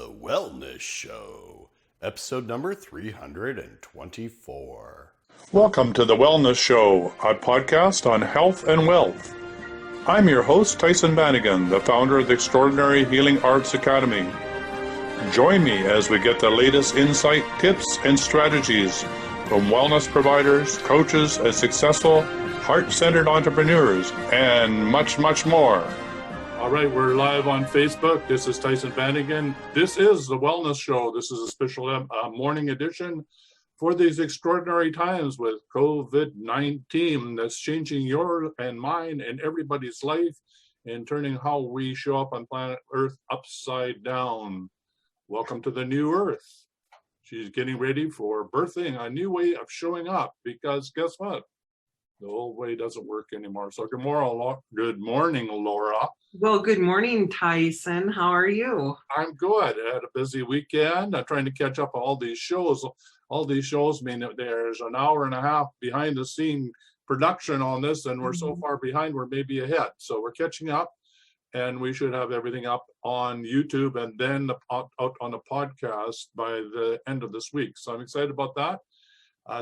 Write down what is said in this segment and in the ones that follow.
Wellness Show, episode number 324. Welcome to The Wellness Show, a podcast on health and wealth. I'm your host, Tyhson Banighen, the founder of the Extraordinary Healing Arts Academy. Join me as we get the latest insight, tips, and strategies from wellness providers, coaches, and successful, heart-centered entrepreneurs, and much, much more. All right, we're live on Facebook. This is Tyhson Banighen. This is The Wellness Show. This is a special morning edition for these extraordinary times with COVID-19 that's changing your and mine and everybody's life and turning how we show up on planet Earth upside down. Welcome to the new Earth. She's getting ready for birthing a new way of showing up because guess what? The old way doesn't work anymore. So good morning, Laura. Well, good morning, Tyson. How are you? I'm good. I had a busy weekend. I'm trying to catch up on all these shows. All these shows mean that there's an hour and a half behind the scene production on this, and we're so far behind, we're maybe ahead. So we're catching up, and we should have everything up on YouTube and then out on the podcast by the end of this week. So I'm excited about that.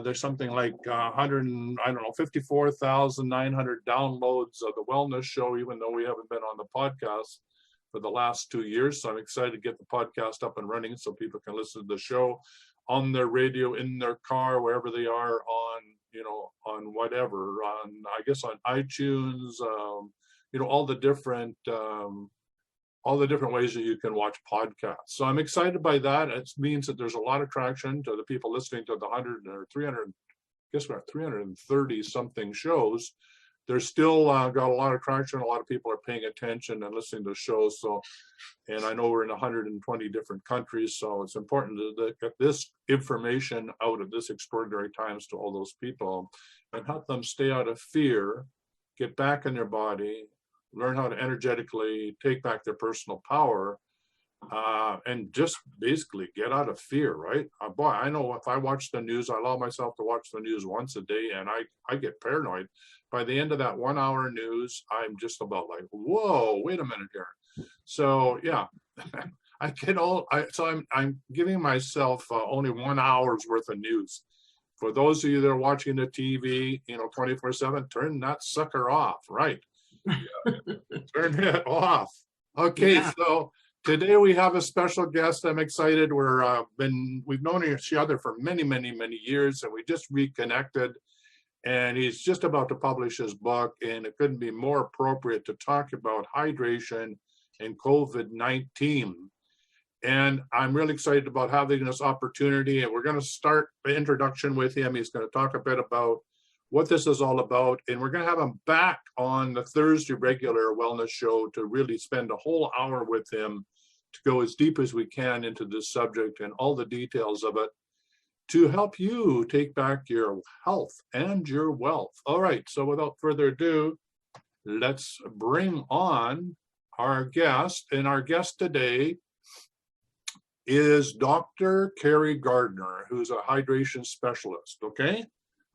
There's something like 54,900 downloads of the Wellness Show, even though we haven't been on the podcast for the last 2 years. So I'm excited to get the podcast up and running so people can listen to the show on their radio, in their car, wherever they are on whatever, on iTunes, all the different ways that you can watch podcasts. So I'm excited by that. It means that there's a lot of traction to the people listening to the 100 or 300, guess what, 330 something shows. They're still got a lot of traction. A lot of people are paying attention and listening to shows. So, and I know we're in 120 different countries. So it's important to get this information out of this extraordinary times to all those people and help them stay out of fear, get back in their body, learn how to energetically take back their personal power, and just basically get out of fear, right? Boy, I know if I watch the news, I allow myself to watch the news once a day, and I get paranoid. By the end of that 1 hour news, I'm just about like, whoa, wait a minute here. So yeah, I'm giving myself only 1 hour's worth of news. For those of you that are watching the TV, 24/7, turn that sucker off, right? Turn it off. Okay, yeah. So today we have a special guest. I'm excited. We've known each other for many, many, many years, and we just reconnected. And he's just about to publish his book, and it couldn't be more appropriate to talk about hydration and COVID-19. And I'm really excited about having this opportunity. And we're going to start the introduction with him. He's going to talk a bit about what this is all about. And we're going to have him back on the Thursday regular wellness show to really spend a whole hour with him to go as deep as we can into this subject and all the details of it to help you take back your health and your wealth. All right, so without further ado, let's bring on our guest. And our guest today is Dr. Karie Gardner, who's a hydration specialist, okay?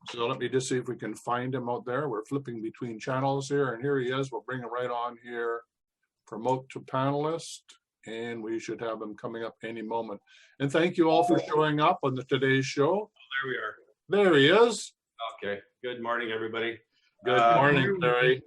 So let me just see if we can find him out there. We're flipping between channels here, and here he is. We'll bring him right on here. Promote to panelist, and we should have him coming up any moment. And thank you all for showing up on today's show. There we are. There he is. Okay. Good morning, everybody. Good morning, Larry.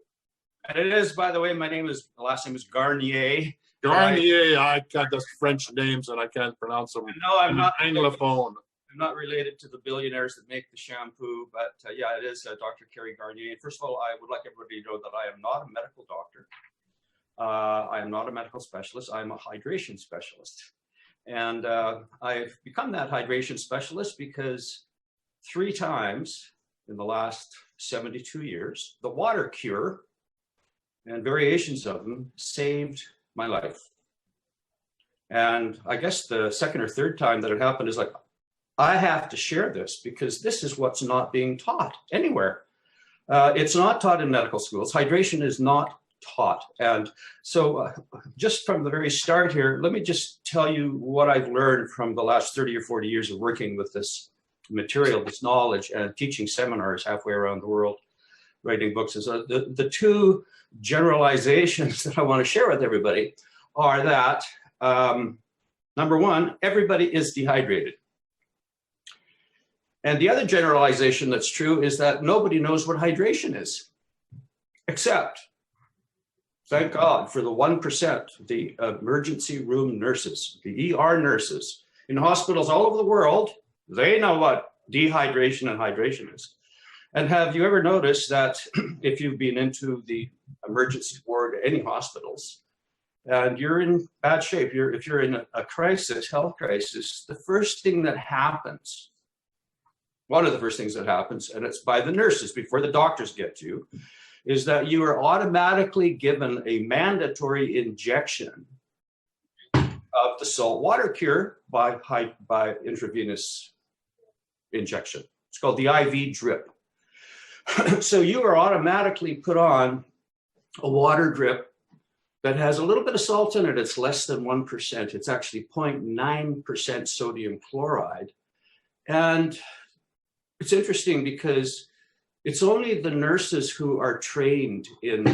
And it is, by the way, my last name is Garnier. Garnier. I got those French names, and I can't pronounce them. No, I'm not. Anglophone. I'm not related to the billionaires that make the shampoo, but yeah, it is Dr. Karie Gardner. First of all, I would like everybody to know that I am not a medical doctor. I am not a medical specialist. I'm a hydration specialist. And I've become that hydration specialist because 3 times in the last 72 years, the water cure and variations of them saved my life. And I guess the second or third time that it happened is like, I have to share this because this is what's not being taught anywhere. It's not taught in medical schools. Hydration is not taught. And so just from the very start here, let me just tell you what I've learned from the last 30 or 40 years of working with this material, this knowledge, and teaching seminars halfway around the world, writing books. And so the 2 generalizations that I want to share with everybody are that Number one, everybody is dehydrated. And the other generalization that's true is that nobody knows what hydration is, except, thank God for the 1%, the emergency room nurses, the ER nurses in hospitals all over the world. They know what dehydration and hydration is. And have you ever noticed that if you've been into the emergency ward at any hospitals and you're in bad shape, if you're in a crisis, health crisis, the first thing that happens, one of the first things that happens, and it's by the nurses before the doctors get to you, is that you are automatically given a mandatory injection of the salt water cure by intravenous injection. It's called the IV drip. So you are automatically put on a water drip that has a little bit of salt in it. It's less than 1%. It's actually 0.9% sodium chloride. And it's interesting because it's only the nurses who are trained in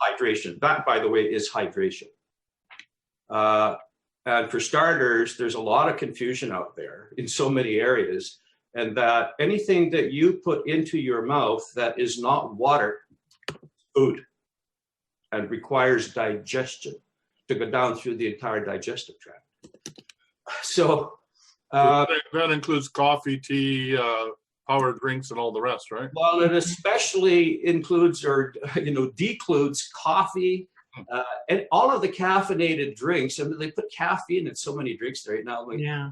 hydration. That, by the way, is hydration. And for starters, there's a lot of confusion out there in so many areas, and that anything that you put into your mouth that is not water, food, and requires digestion to go down through the entire digestive tract. So that includes coffee, tea, power drinks, and all the rest, right? Well, it especially includes or decludes coffee and all of the caffeinated drinks. I mean, they put caffeine in so many drinks right now. Like, Yeah.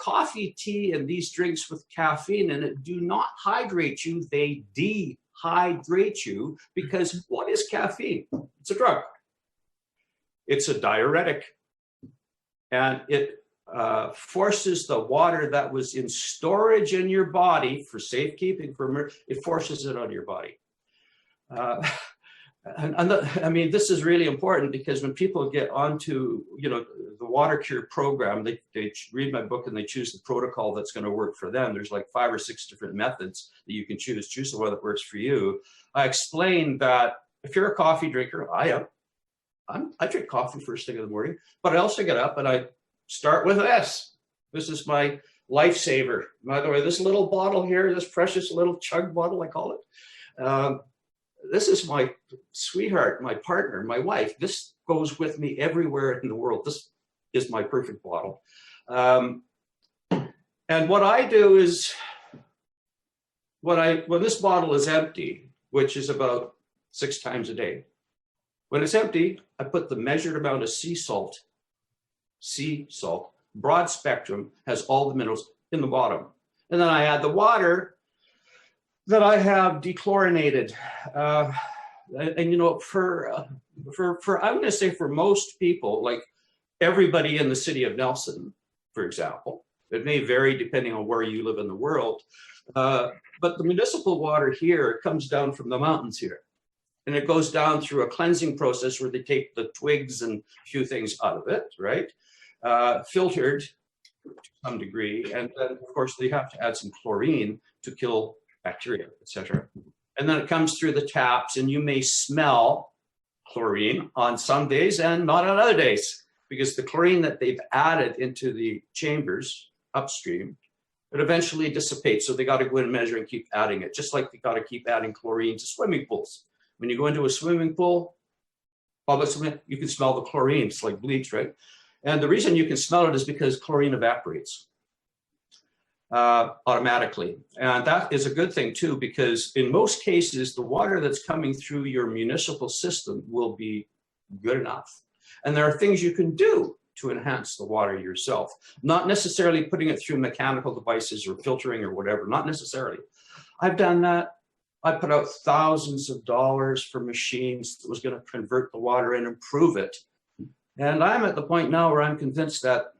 coffee, tea, and these drinks with caffeine in it do not hydrate you. They dehydrate you, because what is caffeine? It's a drug. It's a diuretic, and it forces the water that was in storage in your body for safekeeping, it forces it out of your body. I mean, this is really important, because when people get onto, the water cure program, they read my book and they choose the protocol that's going to work for them. There's like 5 or 6 different methods that you can choose. Choose the one that works for you. I explain that if you're a coffee drinker, I am. I drink coffee first thing in the morning, but I also get up and I start with this. This is my lifesaver. By the way, this little bottle here, this precious little chug bottle, I call it. This is my sweetheart, my partner, my wife. This goes with me everywhere in the world. This is my perfect bottle. And what I do is, when this bottle is empty, which is about 6 times a day, when it's empty, I put the measured amount of sea salt, broad spectrum, has all the minerals in the bottom. And then I add the water that I have dechlorinated. And for I'm going to say for most people, like everybody in the city of Nelson, for example, it may vary depending on where you live in the world, but the municipal water here comes down from the mountains here. And it goes down through a cleansing process where they take the twigs and a few things out of it, right? Filtered to some degree. And then, of course, they have to add some chlorine to kill bacteria, etc. And then it comes through the taps, and you may smell chlorine on some days and not on other days, because the chlorine that they've added into the chambers upstream, it eventually dissipates. So they got to go in and measure and keep adding it, just like they got to keep adding chlorine to swimming pools. When you go into a swimming pool, you can smell the chlorine. It's like bleach, right? And the reason you can smell it is because chlorine evaporates automatically. And that is a good thing too, because in most cases, the water that's coming through your municipal system will be good enough. And there are things you can do to enhance the water yourself, not necessarily putting it through mechanical devices or filtering or whatever, not necessarily. I've done that. I put out thousands of dollars for machines that was going to convert the water and improve it. And I'm at the point now where I'm convinced that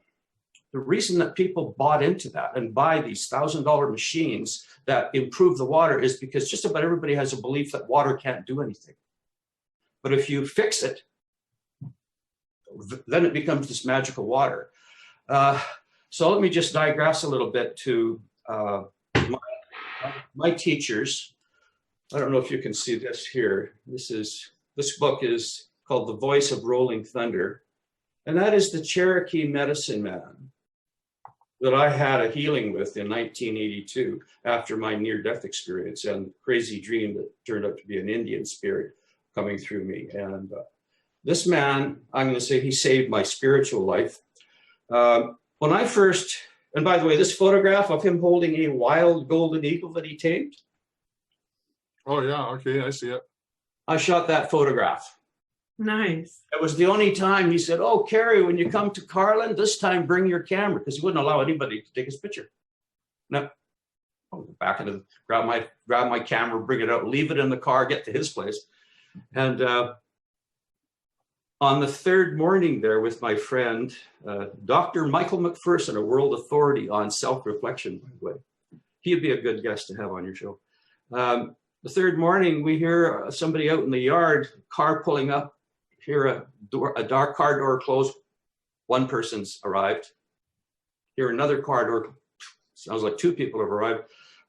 the reason that people bought into that and buy these $1,000 machines that improve the water is because just about everybody has a belief that water can't do anything. But if you fix it, then it becomes this magical water. So let me just digress a little bit to my teachers. I don't know if you can see this here. This book is called The Voice of Rolling Thunder. And that is the Cherokee medicine man that I had a healing with in 1982 after my near-death experience and crazy dream that turned out to be an Indian spirit coming through me. And this man, I'm going to say he saved my spiritual life. When I first, and by the way, this photograph of him holding a wild golden eagle that he tamed, Oh, yeah. Okay. I see it. I shot that photograph. Nice. It was the only time he said, "Oh, Karie, when you come to Carlin, this time bring your camera," because he wouldn't allow anybody to take his picture. No, I'll go back into grab my camera, bring it out, leave it in the car, get to his place. And on the third morning there with my friend, Dr. Michael McPherson, a world authority on self-reflection, by the way. He'd be a good guest to have on your show. The third morning, we hear somebody out in the yard, car pulling up, hear a dark car door close. One person's arrived. Hear another car door. Sounds like two people have arrived.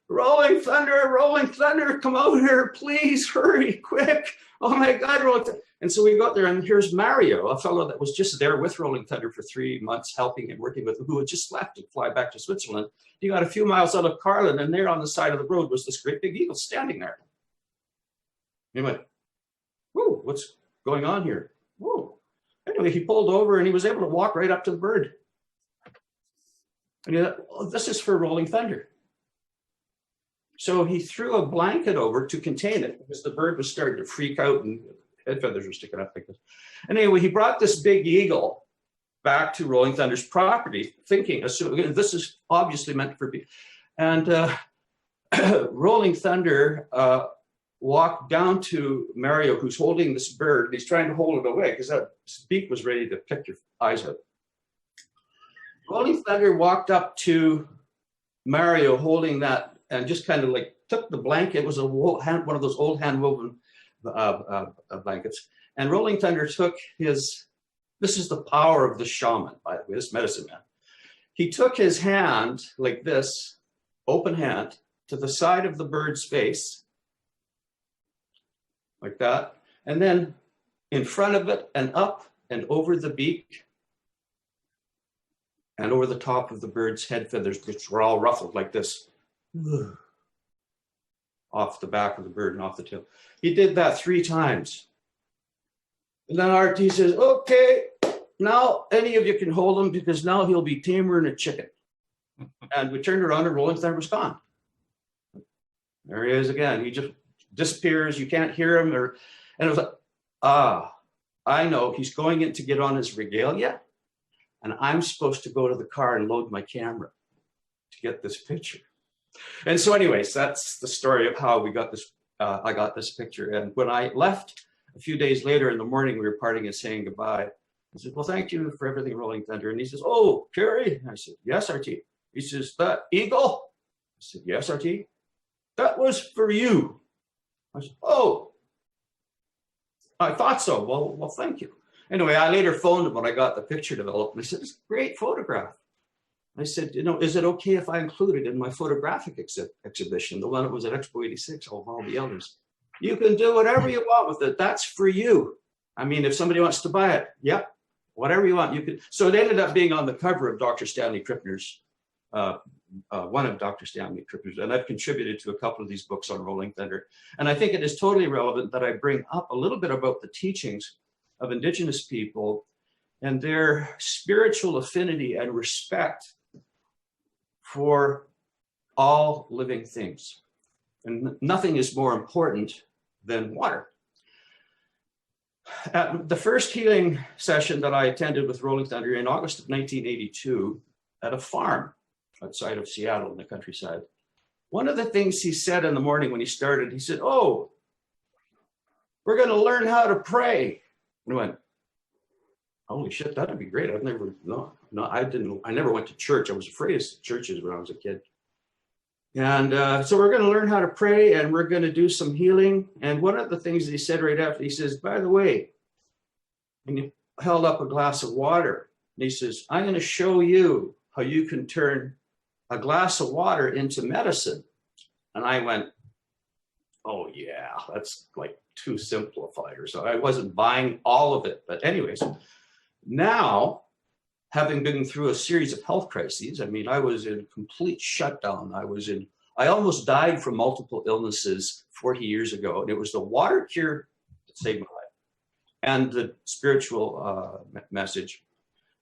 Rolling thunder, come out here, please, hurry, quick. Oh my God, rolling thunder. And so we got there, and here's Mario, a fellow that was just there with Rolling Thunder for 3 months, helping and working with him, who had just left to fly back to Switzerland. He got a few miles out of Carlin, and there on the side of the road was this great big eagle standing there. He went, "Whoa, what's going on here?" Whoa. Anyway, he pulled over, and he was able to walk right up to the bird. And he thought, "Oh, this is for Rolling Thunder." So he threw a blanket over to contain it because the bird was starting to freak out and head feathers were sticking up like this. And anyway, he brought this big eagle back to Rolling Thunder's property, thinking, assuming this is obviously meant for me. And Rolling Thunder walked down to Mario, who's holding this bird. And he's trying to hold it away because that beak was ready to pick your eyes out. Rolling Thunder walked up to Mario holding that and just kind of like took the blanket. It was one of those old hand-woven blankets. And Rolling Thunder took this is the power of the shaman, by the way, this medicine man. He took his hand like this, open hand, to the side of the bird's face, like that, and then in front of it and up and over the beak and over the top of the bird's head feathers, which were all ruffled like this, off the back of the bird and off the tail. He did that 3 times. And then RT says, "Okay, now any of you can hold him because now he'll be tamer than a chicken." And we turned around and Rolling Thunder was gone. There he is again. He just disappears. You can't hear him. And it was like, I know he's going in to get on his regalia. And I'm supposed to go to the car and load my camera to get this picture. And so anyways, that's the story of how we got this. I got this picture. And when I left a few days later in the morning, we were parting and saying goodbye. I said, "Well, thank you for everything, Rolling Thunder." And he says, "Oh, Karie." I said, "Yes, RT." He says, "That eagle?" I said, "Yes, RT." "That was for you." I said, "Oh, I thought so. Well, thank you." Anyway, I later phoned him when I got the picture developed. And I said, "It's a great photograph." I said, "Is it okay if I include it in my photographic exhibition, the one that was at Expo 86, all the elders?" "You can do whatever you want with it. That's for you. I mean, if somebody wants to buy it, yep, whatever you want, you can." So it ended up being on the cover of Dr. Stanley Krippner's, one of Dr. Stanley Krippner's, and I've contributed to a couple of these books on Rolling Thunder. And I think it is totally relevant that I bring up a little bit about the teachings of Indigenous people and their spiritual affinity and respect for all living things. And nothing is more important than water. At the first healing session that I attended with Rolling Thunder in August of 1982 at a farm outside of Seattle in the countryside, one of the things he said in the morning when he started, he said, "Oh, we're going to learn how to pray." And I went, "Holy shit, that'd be great. I never went to church. I was afraid of churches when I was a kid. And so we're going to learn how to pray and we're going to do some healing." And one of the things that he said right after, he says, "By the way," and he held up a glass of water. And he says, "I'm going to show you how you can turn a glass of water into medicine." And I went, "Oh yeah, that's like too simplified." Or so I wasn't buying all of it. But anyways, Now, having been through a series of health crises, I mean, I was in complete shutdown. I almost died from multiple illnesses 40 years ago. And it was the water cure that saved my life and the spiritual message.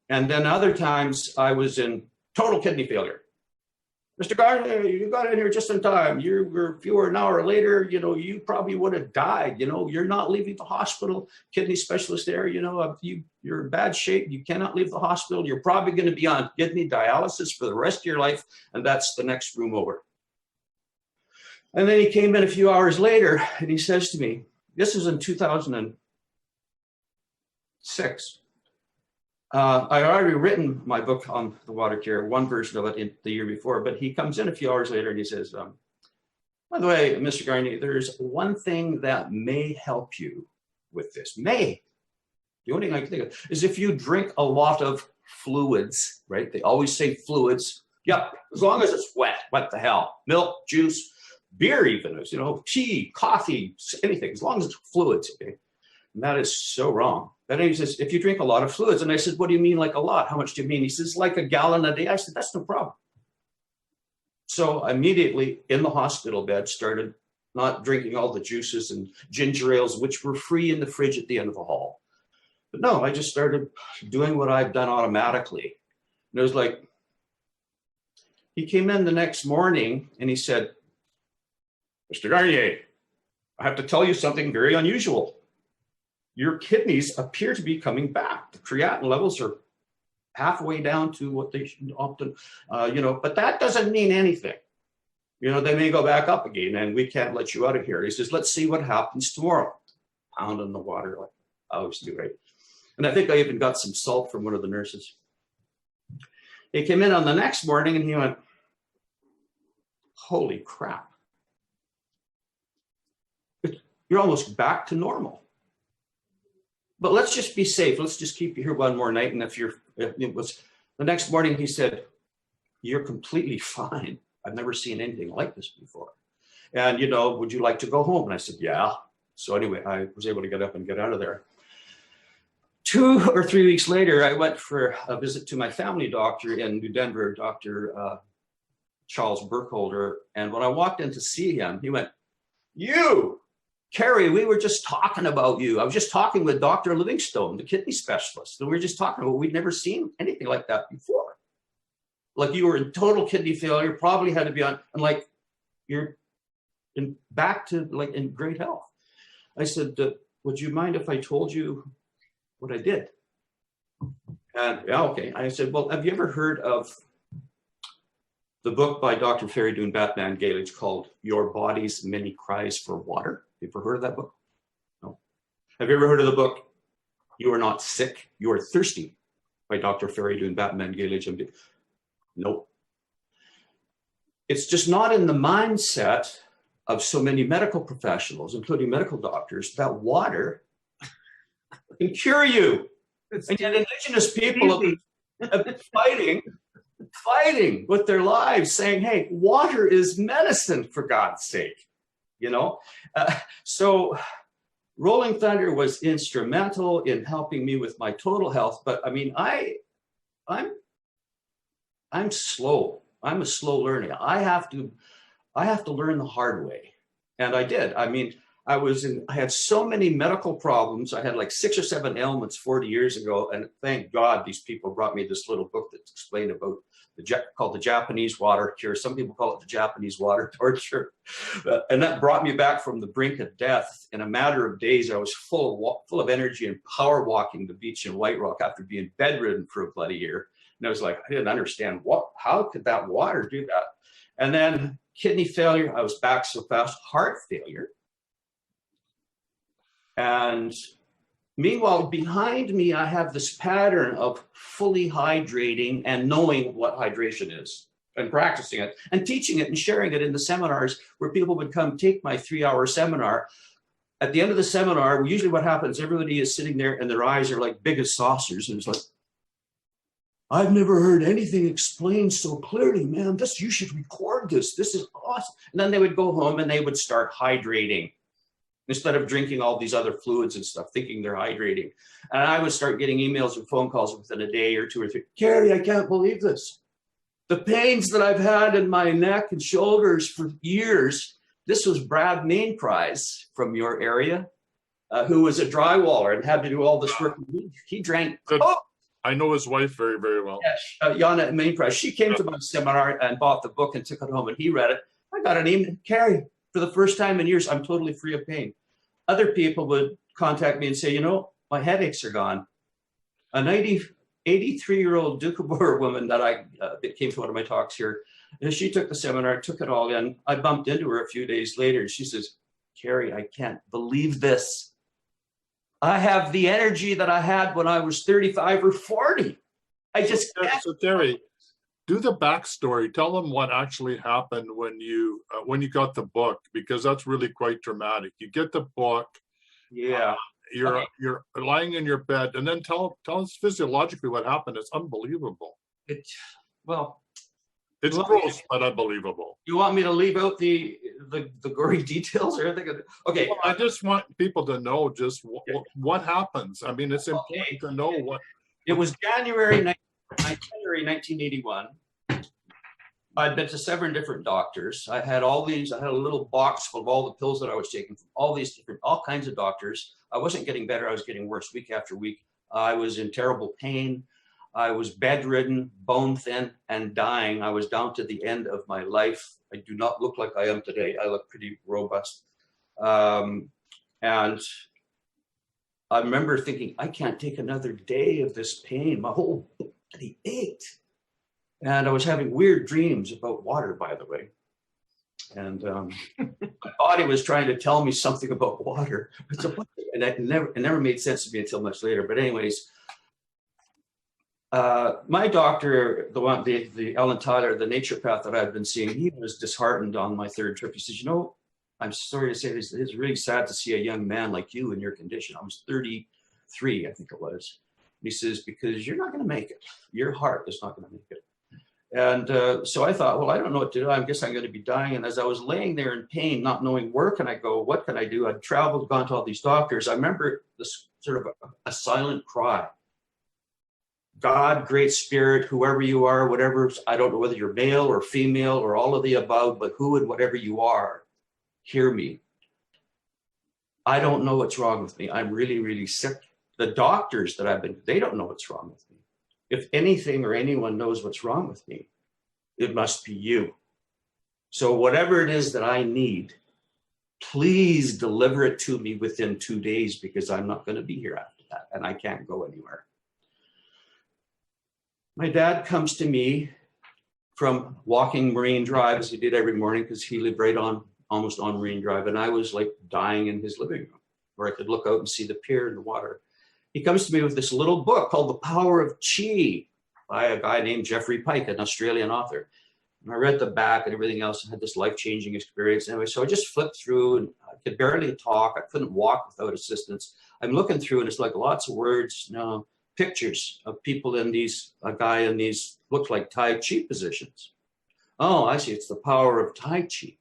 And then other times I was in total kidney failure. Mr. Gardner, you got in here just in time. If you were an hour later, you probably would have died. You're not leaving the hospital. Kidney specialist there, you're in bad shape. You cannot leave the hospital. You're probably going to be on kidney dialysis for the rest of your life. And that's the next room over. And then he came in a few hours later and he says to me, this is in 2006. I already written my book on the water cure, one version of it in the year before, but he comes in a few hours later and he says, by the way, Mr. Garnier, there's one thing that may help you with this. May. The only thing I can think of is if you drink a lot of fluids, right? They always say fluids. Yep, as long as it's wet, what the hell? Milk, juice, beer even, tea, coffee, anything, as long as it's fluids, okay? And that is so wrong. Then he says, if you drink a lot of fluids, and I said, what do you mean like a lot? How much do you mean? He says, like a gallon a day. I said, that's no problem. So immediately in the hospital bed, started not drinking all the juices and ginger ales, which were free in the fridge at the end of the hall. But no, I just started doing what I've done automatically. And it was like, he came in the next morning and he said, Mr. Garnier, I have to tell you something very unusual. Your kidneys appear to be coming back. The creatinine levels are halfway down to what they should often, but that doesn't mean anything. They may go back up again and we can't let you out of here. He says, let's see what happens tomorrow. Pound in the water like I always do, right? And I think I even got some salt from one of the nurses. He came in on the next morning and he went, holy crap. You're almost back to normal. But let's just be safe. Let's just keep you here one more night. And the next morning, he said, you're completely fine. I've never seen anything like this before. And, would you like to go home? And I said, yeah. So anyway, I was able to get up and get out of there. 2 or 3 weeks later, I went for a visit to my family doctor in New Denver, Dr. Charles Burkholder. And when I walked in to see him, he went, Karie, we were just talking about you. I was just talking with Dr. Livingstone, the kidney specialist. And we were just talking about, we'd never seen anything like that before. Like you were in total kidney failure, probably had to be on, and like you're back to like in great health. I said, would you mind if I told you what I did? And yeah, okay. I said, well, have you ever heard of the book by Dr. Karie Gardner called Your Body's Many Cries for Water? Have you ever heard of that book? No. Have you ever heard of the book You Are Not Sick, You Are Thirsty by Dr. Karie Gardner? Nope. It's just not in the mindset of so many medical professionals, including medical doctors, that water can cure you. And yet indigenous people have been fighting with their lives, saying, hey, water is medicine, for God's sake. So Rolling Thunder was instrumental in helping me with my total health. But I mean, I'm slow. I'm a slow learner. I have to learn the hard way. And I did. I mean, I had so many medical problems. I had like 6 or 7 ailments 40 years ago. And thank God these people brought me this little book that explained about called the Japanese water cure. Some people call it the Japanese water torture. And that brought me back from the brink of death. In a matter of days, I was full of energy and power walking the beach in White Rock after being bedridden for a bloody year. And I was like, I didn't understand how could that water do that? And then kidney failure, I was back so fast. Heart failure. And meanwhile, behind me, I have this pattern of fully hydrating and knowing what hydration is and practicing it and teaching it and sharing it in the seminars where people would come take my 3-hour seminar. At the end of the seminar, usually what happens, everybody is sitting there and their eyes are like big as saucers. And it's like, I've never heard anything explained so clearly, man. You should record this. This is awesome. And then they would go home and they would start hydrating. instead of drinking all these other fluids and stuff, thinking they're hydrating. And I would start getting emails and phone calls within a day or 2 or 3. Karie, I can't believe this. The pains that I've had in my neck and shoulders for years. This was Brad Mainprize from your area, who was a drywaller and had to do all this work. He drank. I know his wife very, very well. Yes, Jana Mainprize. She came to my seminar and bought the book and took it home, and he read it. I got an email, Karie, for the first time in years, I'm totally free of pain. Other people would contact me and say, you know, my headaches are gone. A 83-year-old Doukhobor woman that came to one of my talks here, and she took the seminar, took it all in. I bumped into her a few days later, and she says, Karie, I can't believe this. I have the energy that I had when I was 35 or 40. I just can't. So Karie, do the backstory. Tell them what actually happened when you got the book, because that's really quite dramatic. You get the book. Yeah. You're lying in your bed, and then tell us physiologically what happened. It's unbelievable. It's gross, but unbelievable. You want me to leave out the gory details or anything? Okay. Well, I just want people to know just what happens. I mean, it's important to know what. It was January 1981. I'd been to 7 different doctors. I had a little box full of all the pills that I was taking from all kinds of doctors. I wasn't getting better. I was getting worse week after week. I was in terrible pain. I was bedridden, bone thin, and dying. I was down to the end of my life. I do not look like I am today. I look pretty robust. And I remember thinking, I can't take another day of this pain. My whole body ached. And I was having weird dreams about water, by the way. And my body was trying to tell me something about water. And it never made sense to me until much later. But anyways, my doctor, the Ellen Tyler, the naturopath that I've been seeing, he was disheartened on my 3rd trip. He says, you know, I'm sorry to say this, it's really sad to see a young man like you in your condition. I was 33, I think it was. And he says, because you're not going to make it. Your heart is not going to make it. And so I thought, well, I don't know what to do. I guess I'm going to be dying. And as I was laying there in pain, not knowing where can I go, what can I do? I'd traveled, gone to all these doctors. I remember this sort of a silent cry. God, great spirit, whoever you are, whatever, I don't know whether you're male or female or all of the above, but who and whatever you are, hear me. I don't know what's wrong with me. I'm really, really sick. The doctors that they don't know what's wrong with me. If anything or anyone knows what's wrong with me, it must be you. So whatever it is that I need, please deliver it to me within 2 days, because I'm not going to be here after that and I can't go anywhere. My dad comes to me from walking Marine Drive, as he did every morning, because he lived almost on Marine Drive. And I was like dying in his living room where I could look out and see the pier and the water. He comes to me with this little book called The Power of Chi by a guy named Jeffrey Pike, an Australian author. And I read the back and everything else and had this life-changing experience. Anyway, so I just flipped through and I could barely talk. I couldn't walk without assistance. I'm looking through and it's like lots of words, pictures of people in a guy in these looked like Tai Chi positions. Oh, I see. It's the power of Tai Chi.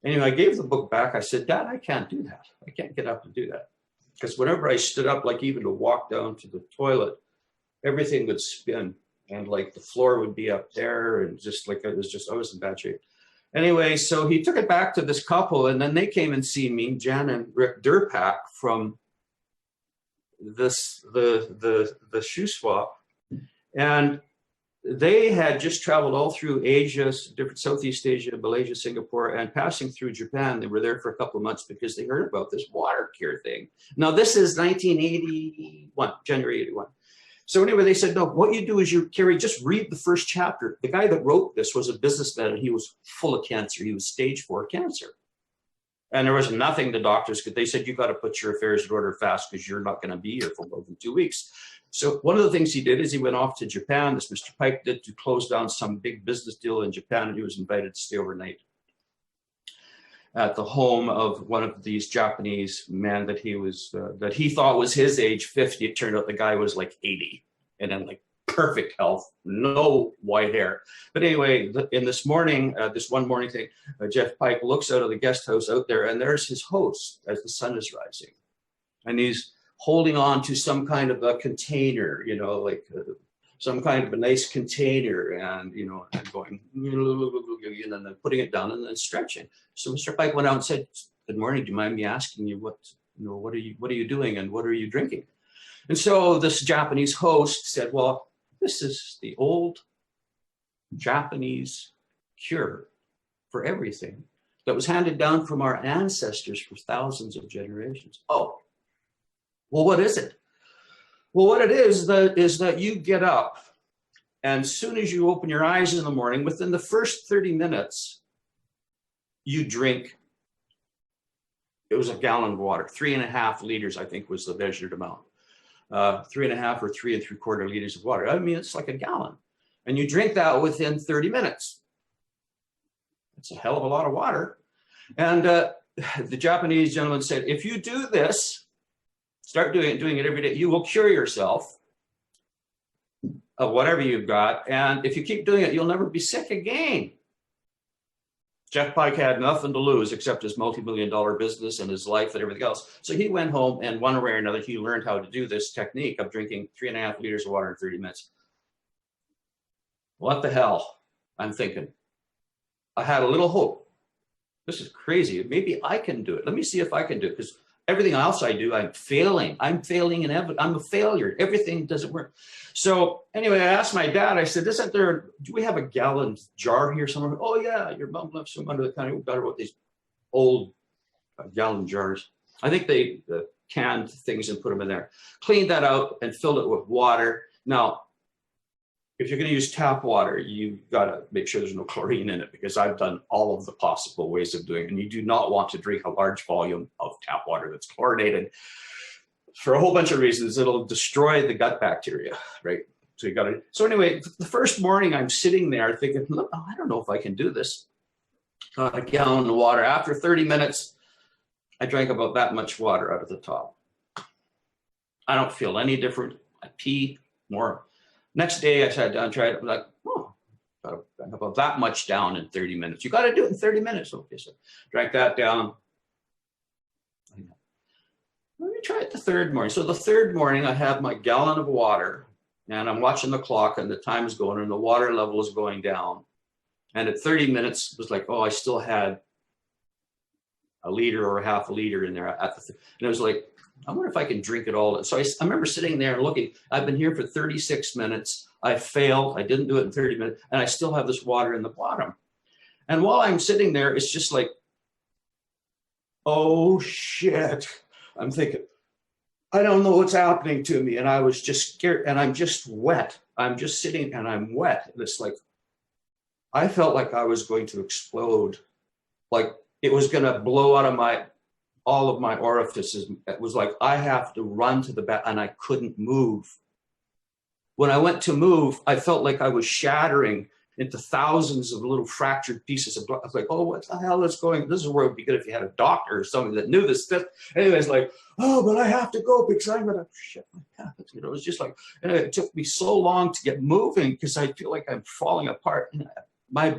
Anyway, I gave the book back. I said, Dad, I can't do that. I can't get up and do that. Because whenever I stood up, like even to walk down to the toilet, everything would spin and like the floor would be up there and just like I was in bad shape. Anyway, so he took it back to this couple and then they came and see me, Jan and Rick Durpak from the shoe swap. And they had just traveled all through Asia, different Southeast Asia, Malaysia, Singapore, and passing through Japan. They were there for a couple of months because they heard about this water cure thing. Now, this is 1981, January 81. So anyway, they said, no, what you do is Karie, just read the first chapter. The guy that wrote this was a businessman and he was full of cancer. He was stage 4 cancer. And there was nothing the doctors could, they said, you got to put your affairs in order fast because you're not going to be here for more than 2 weeks. So one of the things he did is he went off to Japan, this Mr. Pike did, to close down some big business deal in Japan, and he was invited to stay overnight at the home of one of these Japanese men that he thought was his age, 50. It turned out the guy was like 80. And then like perfect health, no white hair. But anyway, in this morning, this one morning thing, Jeff Pike looks out of the guest house out there, and there's his host as the sun is rising. And he's holding on to some kind of a container, you know, like some kind of a nice container, and, you know, and going, and then putting it down and then stretching. So Mr. Pike went out and said, "Good morning. Do you mind me asking you what are you doing and what are you drinking?" And so this Japanese host said, "Well, this is the old Japanese cure for everything that was handed down from our ancestors for thousands of generations." Oh, well, what is it? Well, what it is that you get up, and as soon as you open your eyes in the morning, within the first 30 minutes, you drink. It was a gallon of water, 3.5 liters, I think was the measured amount. 3.5 or 3 3/4 liters of water. I mean, it's like a gallon. And you drink that within 30 minutes. It's a hell of a lot of water. And the Japanese gentleman said, if you do this, start doing it every day, you will cure yourself of whatever you've got. And if you keep doing it, you'll never be sick again. Jeff Pike had nothing to lose except his multi-million-dollar business and his life and everything else. So he went home, and one way or another, he learned how to do this technique of drinking 3.5 liters of water in 30 minutes. What the hell? I'm thinking. I had a little hope. This is crazy. Maybe I can do it. Let me see if I can do it, because everything else I do, I'm failing. I'm failing in everything. I'm a failure. Everything doesn't work. So anyway, I asked my dad, I said, do we have a gallon jar here somewhere? Oh yeah, your mom left some under the counter. We got about these old gallon jars. I think they canned things and put them in there. Cleaned that out and filled it with water. Now, if you're going to use tap water, you got to make sure there's no chlorine in it, because I've done all of the possible ways of doing it. And you do not want to drink a large volume of tap water that's chlorinated for a whole bunch of reasons. It'll destroy the gut bacteria, right? So you got to. So anyway, the first morning I'm sitting there thinking, look, I don't know if I can do this. Got a gallon of water. After 30 minutes, I drank about that much water out of the top. I don't feel any different. I pee more. Next day, I sat down and tried it. I'm like, oh, got about that much down in 30 minutes. You got to do it in 30 minutes. Okay, so drank that down. Let me try it the third morning. So the third morning, I have my gallon of water, and I'm watching the clock, and the time is going, and the water level is going down. And at 30 minutes, it was like, oh, I still had a liter or half a liter in there. And it was like, I wonder if I can drink it all. So I remember sitting there and looking. I've been here for 36 minutes. I failed. I didn't do it in 30 minutes. And I still have this water in the bottom. And while I'm sitting there, it's just like, oh, shit. I'm thinking, I don't know what's happening to me. And I was just scared. And I'm just wet. I'm just sitting and I'm wet. And it's like, I felt like I was going to explode. Like it was going to blow out of all of my orifices. It was like, I have to run to the back, and I couldn't move. When I went to move, I felt like I was shattering into thousands of little fractured pieces of blood. I was like, oh, what the hell is going? This is where it would be good if you had a doctor or somebody that knew this stuff. Anyways, like, oh, but I have to go because I'm going to shit my pants. You know, it was just like, and it took me so long to get moving because I feel like I'm falling apart. And my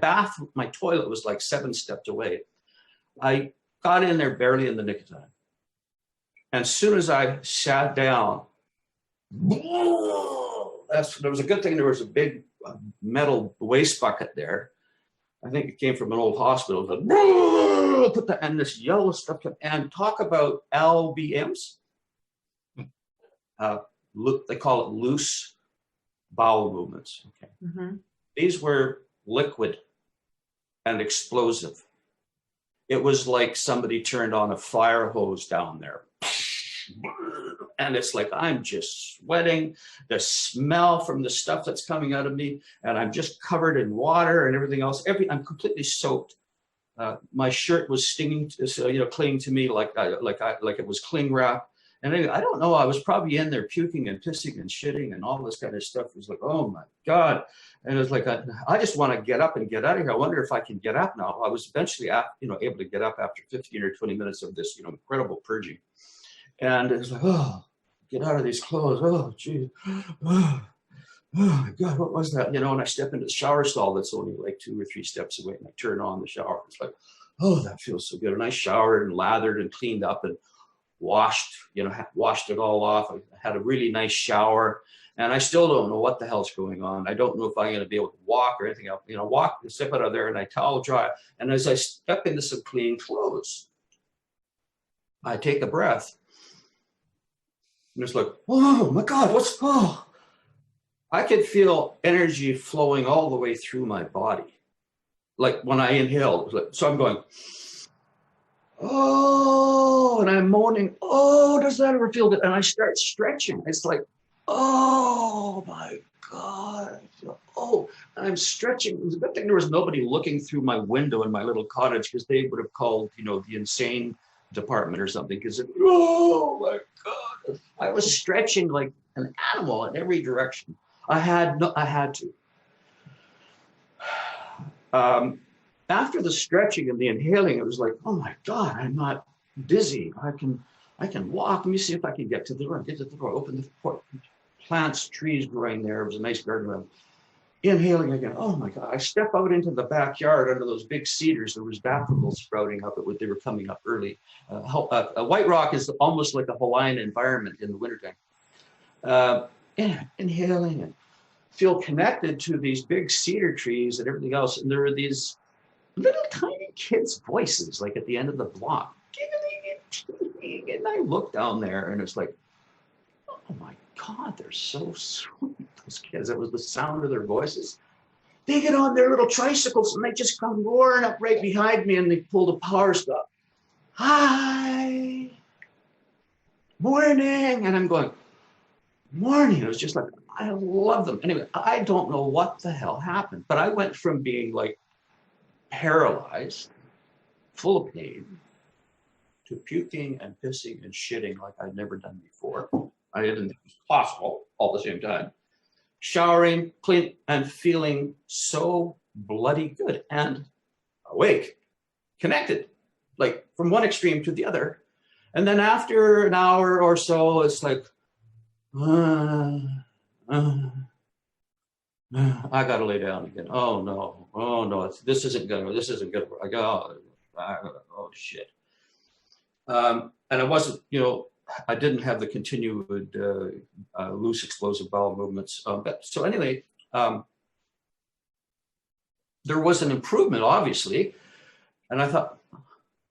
toilet was like 7 steps away. I got in there barely in the nick of time. And as soon as I sat down, there was a good thing there was a big metal waste bucket there. I think it came from an old hospital. And this yellow stuff, and talk about LBMs. They call it loose bowel movements. Okay. Mm-hmm. These were liquid and explosive. It was like somebody turned on a fire hose down there. And it's like, I'm just sweating, the smell from the stuff that's coming out of me, and I'm just covered in water and everything else. I'm completely soaked. My shirt was stinging, clinging to me like it was cling wrap. And anyway, I don't know, I was probably in there puking and pissing and shitting and all this kind of stuff. It was like, oh my God. And it was like, I just want to get up and get out of here. I wonder if I can get up now. I was eventually, able to get up after 15 or 20 minutes of this, incredible purging. And it was like, oh, get out of these clothes. Oh, geez. Oh. oh my God, what was that? You know, and I step into the shower stall that's only like 2 or 3 steps away, and I turn on the shower. It's like, oh, that feels so good. And I showered and lathered and cleaned up and washed, you know, washed it all off. I had a really nice shower, and I still don't know what the hell's going on. I don't know if I'm going to be able to walk or anything else. You know, step out of there, and I towel dry. And as I step into some clean clothes, I take a breath, and it's like, oh my God, I could feel energy flowing all the way through my body. Like when I inhaled, so I'm going, oh, and I'm moaning, oh, does that ever feel good? And I start stretching. It's like, oh my God. Oh, and I'm stretching. It was a good thing there was nobody looking through my window in my little cottage, because they would have called, you know, the insane department or something, because oh my God. I was stretching like an animal in every direction. I had to. After the stretching and the inhaling, it was like, oh my God, I'm not dizzy. I can walk. Let me see if I can get to the door. Get to the door. Open the door. Plants, trees growing there. It was a nice garden around. Inhaling again. Oh my God. I step out into the backyard under those big cedars. There was daffodils sprouting up. They were coming up early. White Rock is almost like a Hawaiian environment in the wintertime. Inhaling and feel connected to these big cedar trees and everything else. And there are these little tiny kids' voices, like at the end of the block. And I look down there, and it's like, oh my God, they're so sweet, those kids. That was the sound of their voices. They get on their little tricycles, and they just come roaring up right behind me, and they pull the power stop. Hi, morning. And I'm going, morning. It was just like, I love them. Anyway, I don't know what the hell happened, but I went from being like paralyzed, full of pain, to puking and pissing and shitting like I'd never done before. I didn't think it was possible all at the same time. Showering, clean, and feeling so bloody good and awake, connected, like from one extreme to the other. And then after an hour or so, it's like, I gotta lay down again. Oh no, this isn't gonna work. I go, oh shit. And I wasn't, you know, I didn't have the continued loose explosive bowel movements. But so anyway, there was an improvement, obviously. And I thought,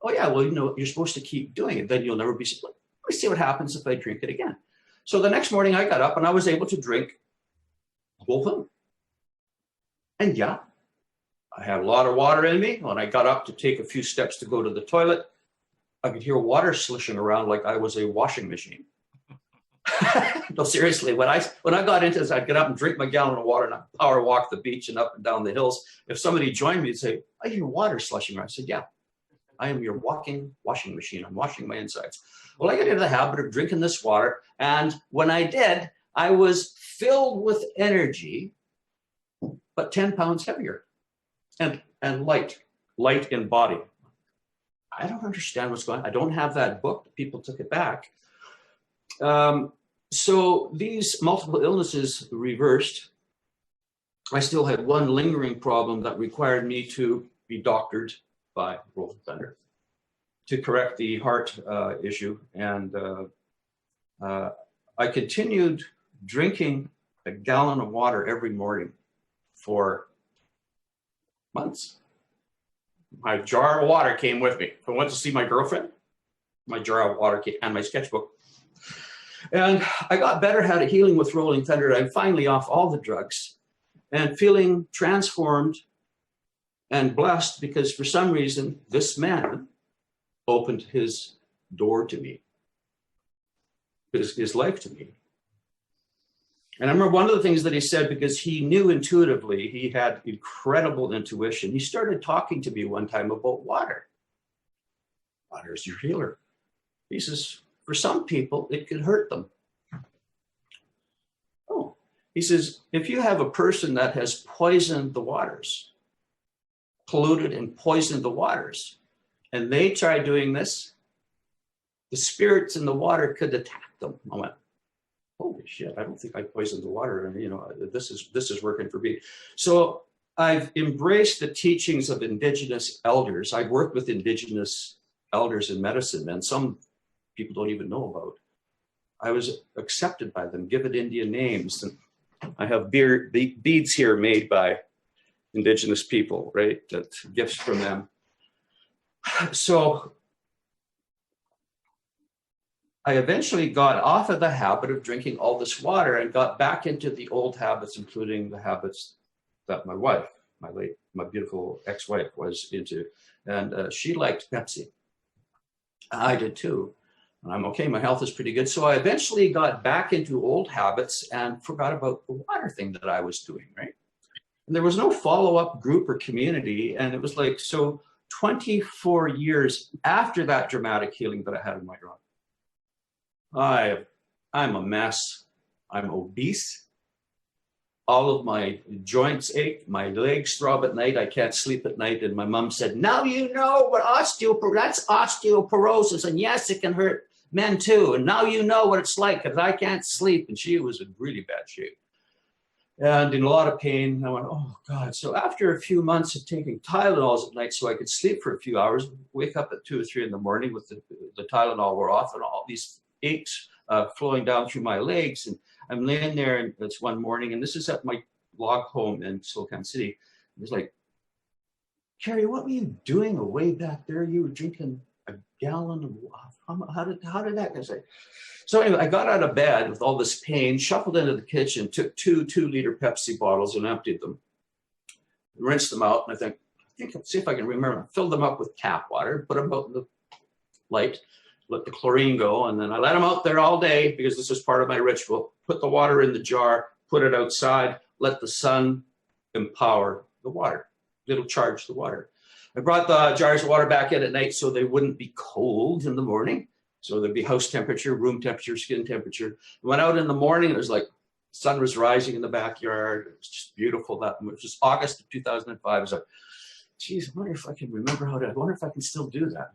oh yeah, well, you know, you're supposed to keep doing it. Then you'll never be sick. Let me see what happens if I drink it again. So the next morning I got up and I was able to drink the whole thing. And yeah, I had a lot of water in me. When I got up to take a few steps to go to the toilet, I could hear water slishing around like I was a washing machine. No, seriously, when I got into this, I'd get up and drink my gallon of water and I'd power walk the beach and up and down the hills. If somebody joined me, they'd say, I hear water slushing around. I said, yeah, I am your walking washing machine. I'm washing my insides. Well, I got into the habit of drinking this water. And when I did, I was filled with energy, but 10 pounds heavier and light in body. I don't understand what's going on. I don't have that book. People took it back. So these multiple illnesses reversed. I still had one lingering problem that required me to be doctored by Rolf Thunder to correct the heart issue. And I continued drinking a gallon of water every morning for months. My jar of water came with me. If I went to see my girlfriend, my jar of water came, and my sketchbook. And I got better, had a healing with Rolling Thunder. I'm finally off all the drugs and feeling transformed and blessed because for some reason, this man opened his door to me, his life to me. And I remember one of the things that he said, because he knew intuitively, he had incredible intuition. He started talking to me one time about water. Water is your healer. He says, for some people, it could hurt them. Oh, he says, if you have a person that has poisoned the waters, polluted and poisoned the waters, and they try doing this, the spirits in the water could attack them. I went, holy shit, I don't think I poisoned the water. And, you know, this is working for me. So I've embraced the teachings of indigenous elders. I've worked with indigenous elders in medicine, and some people don't even know about. I was accepted by them, given Indian names. And I have beads here made by indigenous people, right? That's gifts from them. So I eventually got off of the habit of drinking all this water and got back into the old habits, including the habits that my wife, my beautiful ex-wife, was into. And she liked Pepsi. I did too. And I'm okay, my health is pretty good. So I eventually got back into old habits and forgot about the water thing that I was doing, right? And there was no follow-up group or community. And it was like, so 24 years after that dramatic healing that I had in my life, I'm a mess. I'm obese. All of my joints ache. My legs throb at night. I can't sleep at night. And my mom said, now you know what that's osteoporosis. And yes, it can hurt men too. And now you know what it's like because I can't sleep. And she was in really bad shape and in a lot of pain. I went, oh God. So after a few months of taking Tylenols at night so I could sleep for a few hours, wake up at 2 or 3 in the morning with the Tylenol were off and all these aches flowing down through my legs. And I'm laying there, and it's one morning, and this is at my log home in Silicon City. It was like, Karie, what were you doing away back there? You were drinking a gallon of water. How did that go? So anyway, I got out of bed with all this pain, shuffled into the kitchen, took 2 2-liter Pepsi bottles and emptied them, rinsed them out. And I think, see if I can remember. Filled them up with tap water, put them out in the light, let the chlorine go, and then I let them out there all day because this is part of my ritual. Put the water in the jar, put it outside, let the sun empower the water. It'll charge the water. I brought the jars of water back in at night so they wouldn't be cold in the morning. So there'd be house temperature, room temperature, skin temperature. I went out in the morning, it was like sun was rising in the backyard. It was just beautiful. It was just August of 2005. I was like, geez, I wonder if I can remember I wonder if I can still do that.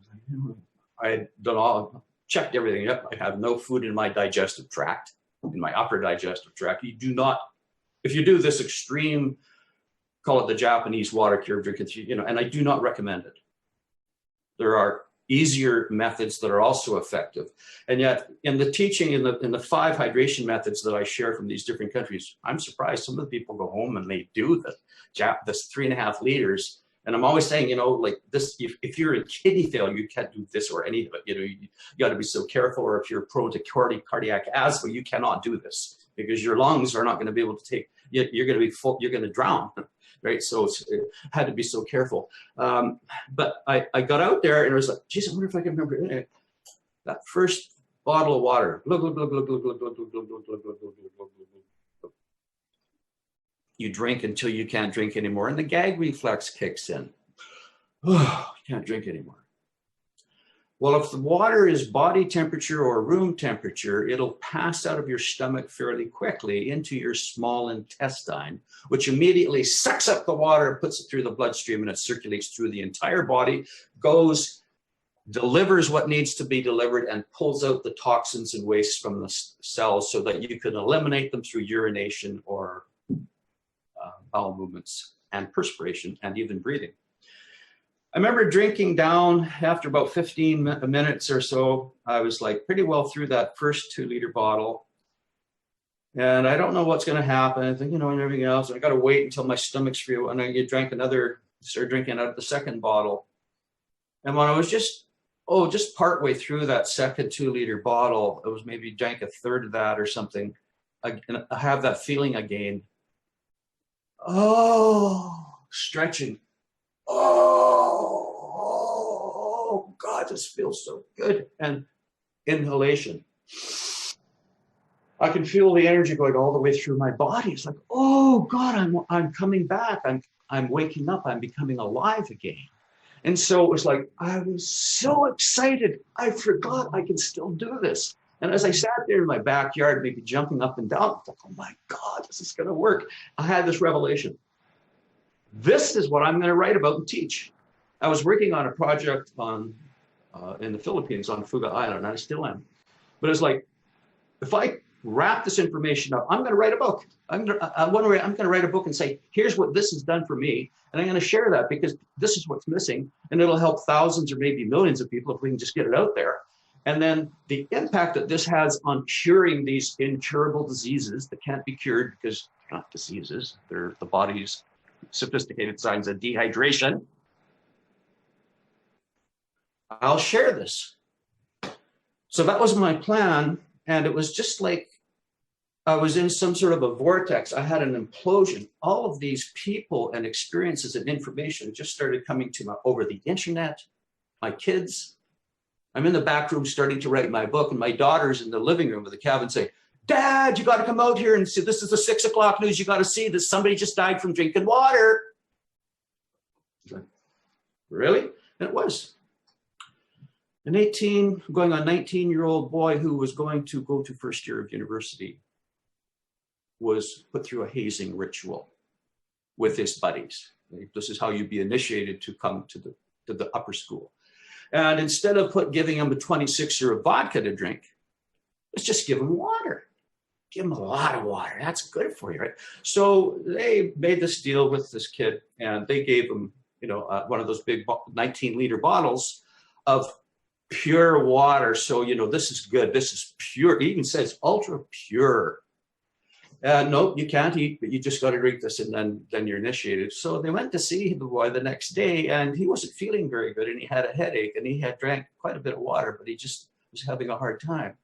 I had done checked everything up. I have no food in my digestive tract, in my upper digestive tract. You do not, if you do this extreme, call it the Japanese water cure, drinking, and I do not recommend it. There are easier methods that are also effective. And yet in the teaching, in the 5 hydration methods that I share from these different countries, I'm surprised some of the people go home and they do this 3.5 liters. And I'm always saying, like this, if you're in kidney failure, you can't do this or any of it. You got to be so careful. Or if you're prone to cardiac asthma, you cannot do this because your lungs are not going to be able to take, you're going to be full, you're going to drown, right? So I had to be so careful. But I got out there and it was like, geez, I wonder if I can remember that first bottle of water. You drink until you can't drink anymore, and the gag reflex kicks in. Oh, you can't drink anymore. Well, if the water is body temperature or room temperature, it'll pass out of your stomach fairly quickly into your small intestine, which immediately sucks up the water, puts it through the bloodstream, and it circulates through the entire body, delivers what needs to be delivered, and pulls out the toxins and wastes from the cells so that you can eliminate them through urination or bowel movements and perspiration and even breathing. I remember drinking down after about 15 minutes or so. I was like pretty well through that first 2-liter bottle. And I don't know what's going to happen. I think, and everything else. I got to wait until my stomach's free. And I started drinking out of the second bottle. And when I was just partway through that second 2-liter bottle, it was maybe drank a third of that or something. I have that feeling again. Oh, stretching. Oh, God, this feels so good. And inhalation. I can feel the energy going all the way through my body. It's like, oh God, I'm coming back. I'm waking up. I'm becoming alive again. And so it was like, I was so excited. I forgot I can still do this. And as I sat there in my backyard, maybe jumping up and down, I was like, oh my God, this is going to work. I had this revelation. This is what I'm going to write about and teach. I was working on a project in the Philippines on Fuga Island, and I still am. But it's like, if I wrap this information up. I'm going to write a book. I'm going to write a book and say, here's what this has done for me. And I'm going to share that because this is what's missing. And it'll help thousands or maybe millions of people if we can just get it out there. And then the impact that this has on curing these incurable diseases that can't be cured because they're not diseases, they're the body's sophisticated signs of dehydration. I'll share this. So that was my plan. And it was just like I was in some sort of a vortex. I had an implosion. All of these people and experiences and information just started coming to me over the internet, my kids. I'm in the back room starting to write my book, and my daughter's in the living room of the cabin saying, Dad, you got to come out here and see, this is the 6 o'clock news. You got to see this. Somebody just died from drinking water. Like, really? And it was. An going on 19-year-old boy who was going to go to first year of university was put through a hazing ritual with his buddies. This is how you be initiated to come to the upper school. And instead of giving him a 26er of vodka to drink, let's just give him water. Give him a lot of water. That's good for you, right? So they made this deal with this kid, and they gave him, one of those big 19-liter bottles of pure water. So, this is good. This is pure. It even says ultra pure. No, you can't eat, but you just got to drink this, and then you're initiated. So they went to see the boy the next day, and he wasn't feeling very good, and he had a headache, and he had drank quite a bit of water, but he just was having a hard time.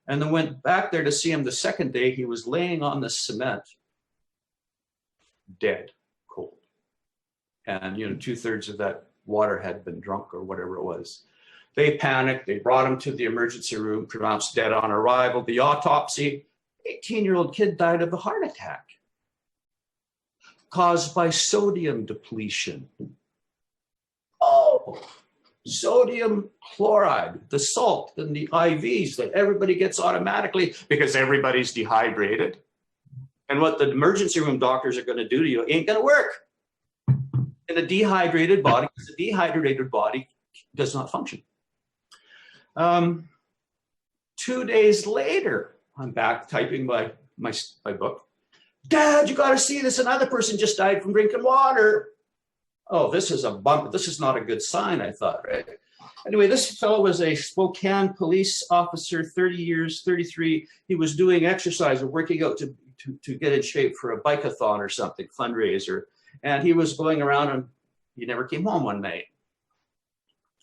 And then went back there to see him the second day. He was laying on the cement, dead, cold. And, 2/3 of that water had been drunk or whatever it was. They panicked. They brought him to the emergency room, pronounced dead on arrival. The autopsy, 18-year-old kid died of a heart attack caused by sodium depletion. Oh, sodium chloride, the salt in the IVs that everybody gets automatically because everybody's dehydrated. And what the emergency room doctors are going to do to you ain't going to work. In a dehydrated body, because the dehydrated body does not function. 2 days later, I'm back typing my book. Dad, you got to see this. Another person just died from drinking water. Oh, this is a bump. This is not a good sign, I thought, right? Anyway, this fellow was a Spokane police officer, 30 years, 33. He was doing exercise or working out to get in shape for a bike-a-thon or something, fundraiser. And he was going around, and he never came home one night.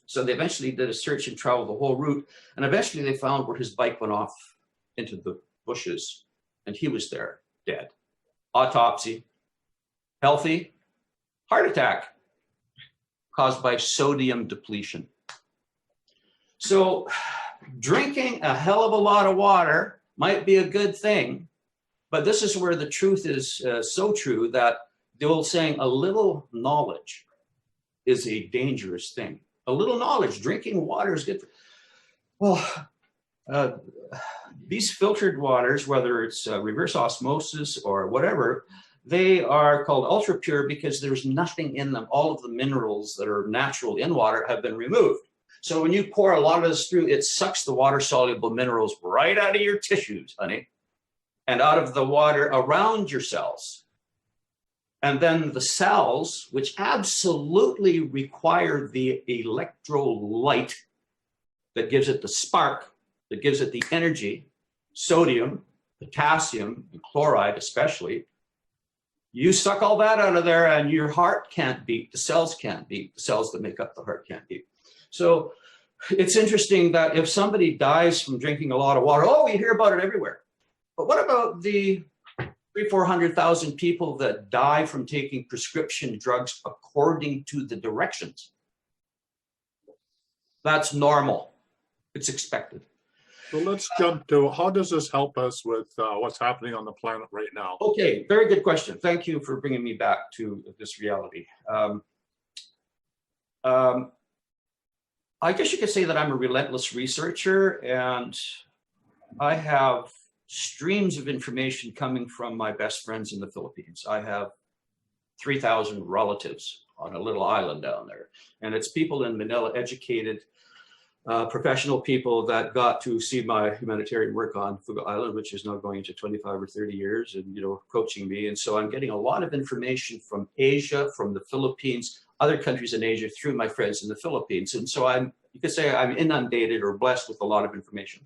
So they eventually did a search and traveled the whole route. And eventually they found where his bike went off into the bushes, and he was there, dead. Autopsy, healthy, heart attack caused by sodium depletion. So drinking a hell of a lot of water might be a good thing, but this is where the truth is so true that the old saying, a little knowledge is a dangerous thing. A little knowledge, drinking water is good for, well, these filtered waters, whether it's reverse osmosis or whatever, they are called ultra pure because there's nothing in them. All of the minerals that are natural in water have been removed. So when you pour a lot of this through, it sucks the water soluble minerals right out of your tissues, honey, and out of the water around your cells. And then the cells, which absolutely require the electrolyte that gives it the spark, that gives it the energy, sodium, potassium, and chloride especially, you suck all that out of there and your heart can't beat, the cells can't beat, the cells that make up the heart can't beat. So it's interesting that if somebody dies from drinking a lot of water, oh, you hear about it everywhere. But what about the 300,000-400,000 people that die from taking prescription drugs according to the directions? That's normal. It's expected. So let's jump to, how does this help us with what's happening on the planet right now? Okay, very good question. Thank you for bringing me back to this reality. I guess you could say that I'm a relentless researcher, and I have streams of information coming from my best friends in the Philippines. I have 3,000 relatives on a little island down there, and it's people in Manila, educated, professional people that got to see my humanitarian work on Fuga Island, which is now going into 25 or 30 years, and coaching me. And so I'm getting a lot of information from Asia, from the Philippines, other countries in Asia through my friends in the Philippines. And so you could say I'm inundated or blessed with a lot of information.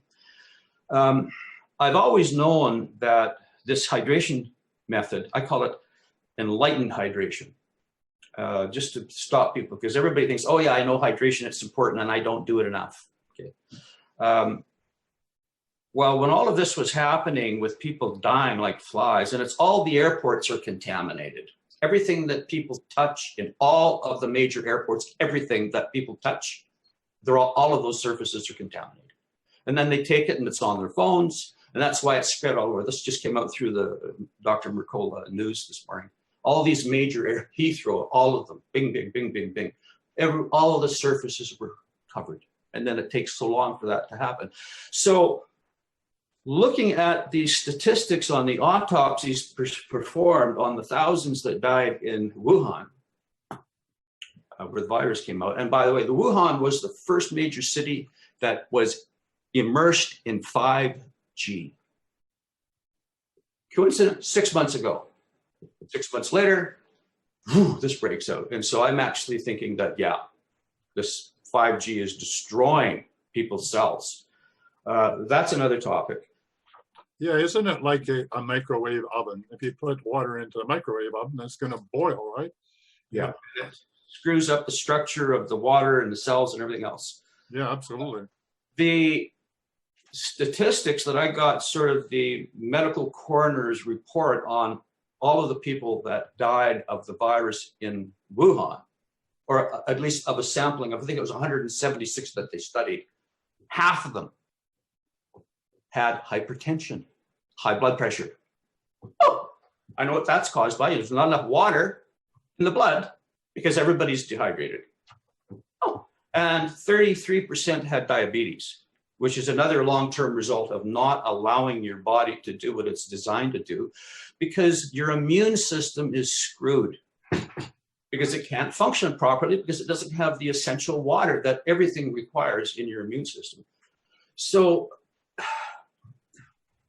I've always known that this hydration method, I call it enlightened hydration. Just to stop people, because everybody thinks, oh yeah, I know hydration, it's important, and I don't do it enough. Okay. Well, when all of this was happening with people dying like flies, and it's all the airports are contaminated. Everything that people touch in all of the major airports, everything that people touch, all of those surfaces are contaminated. And then they take it and it's on their phones, and that's why it's spread all over. This just came out through the Dr. Mercola news this morning. All these major Heathrow, all of them, bing, bing, bing, bing, bing. All of the surfaces were covered. And then it takes so long for that to happen. So looking at the statistics on the autopsies performed on the thousands that died in Wuhan, where the virus came out. And by the way, the Wuhan was the first major city that was immersed in 5G. Coincidence, 6 months ago. 6 months later, this breaks out. And so I'm actually thinking that, yeah, this 5G is destroying people's cells. That's another topic. Yeah, isn't it like a microwave oven? If you put water into the microwave oven, it's going to boil, right? Yeah. It screws up the structure of the water and the cells and everything else. Yeah, absolutely. The statistics that I got, sort of the medical coroner's report on all of the people that died of the virus in Wuhan, or at least of a sampling of, I think it was 176 that they studied, half of them had hypertension, high blood pressure. Oh, I know what that's caused by. There's not enough water in the blood because everybody's dehydrated. Oh, and 33% had diabetes, which is another long-term result of not allowing your body to do what it's designed to do, because your immune system is screwed, because it can't function properly, because it doesn't have the essential water that everything requires in your immune system. So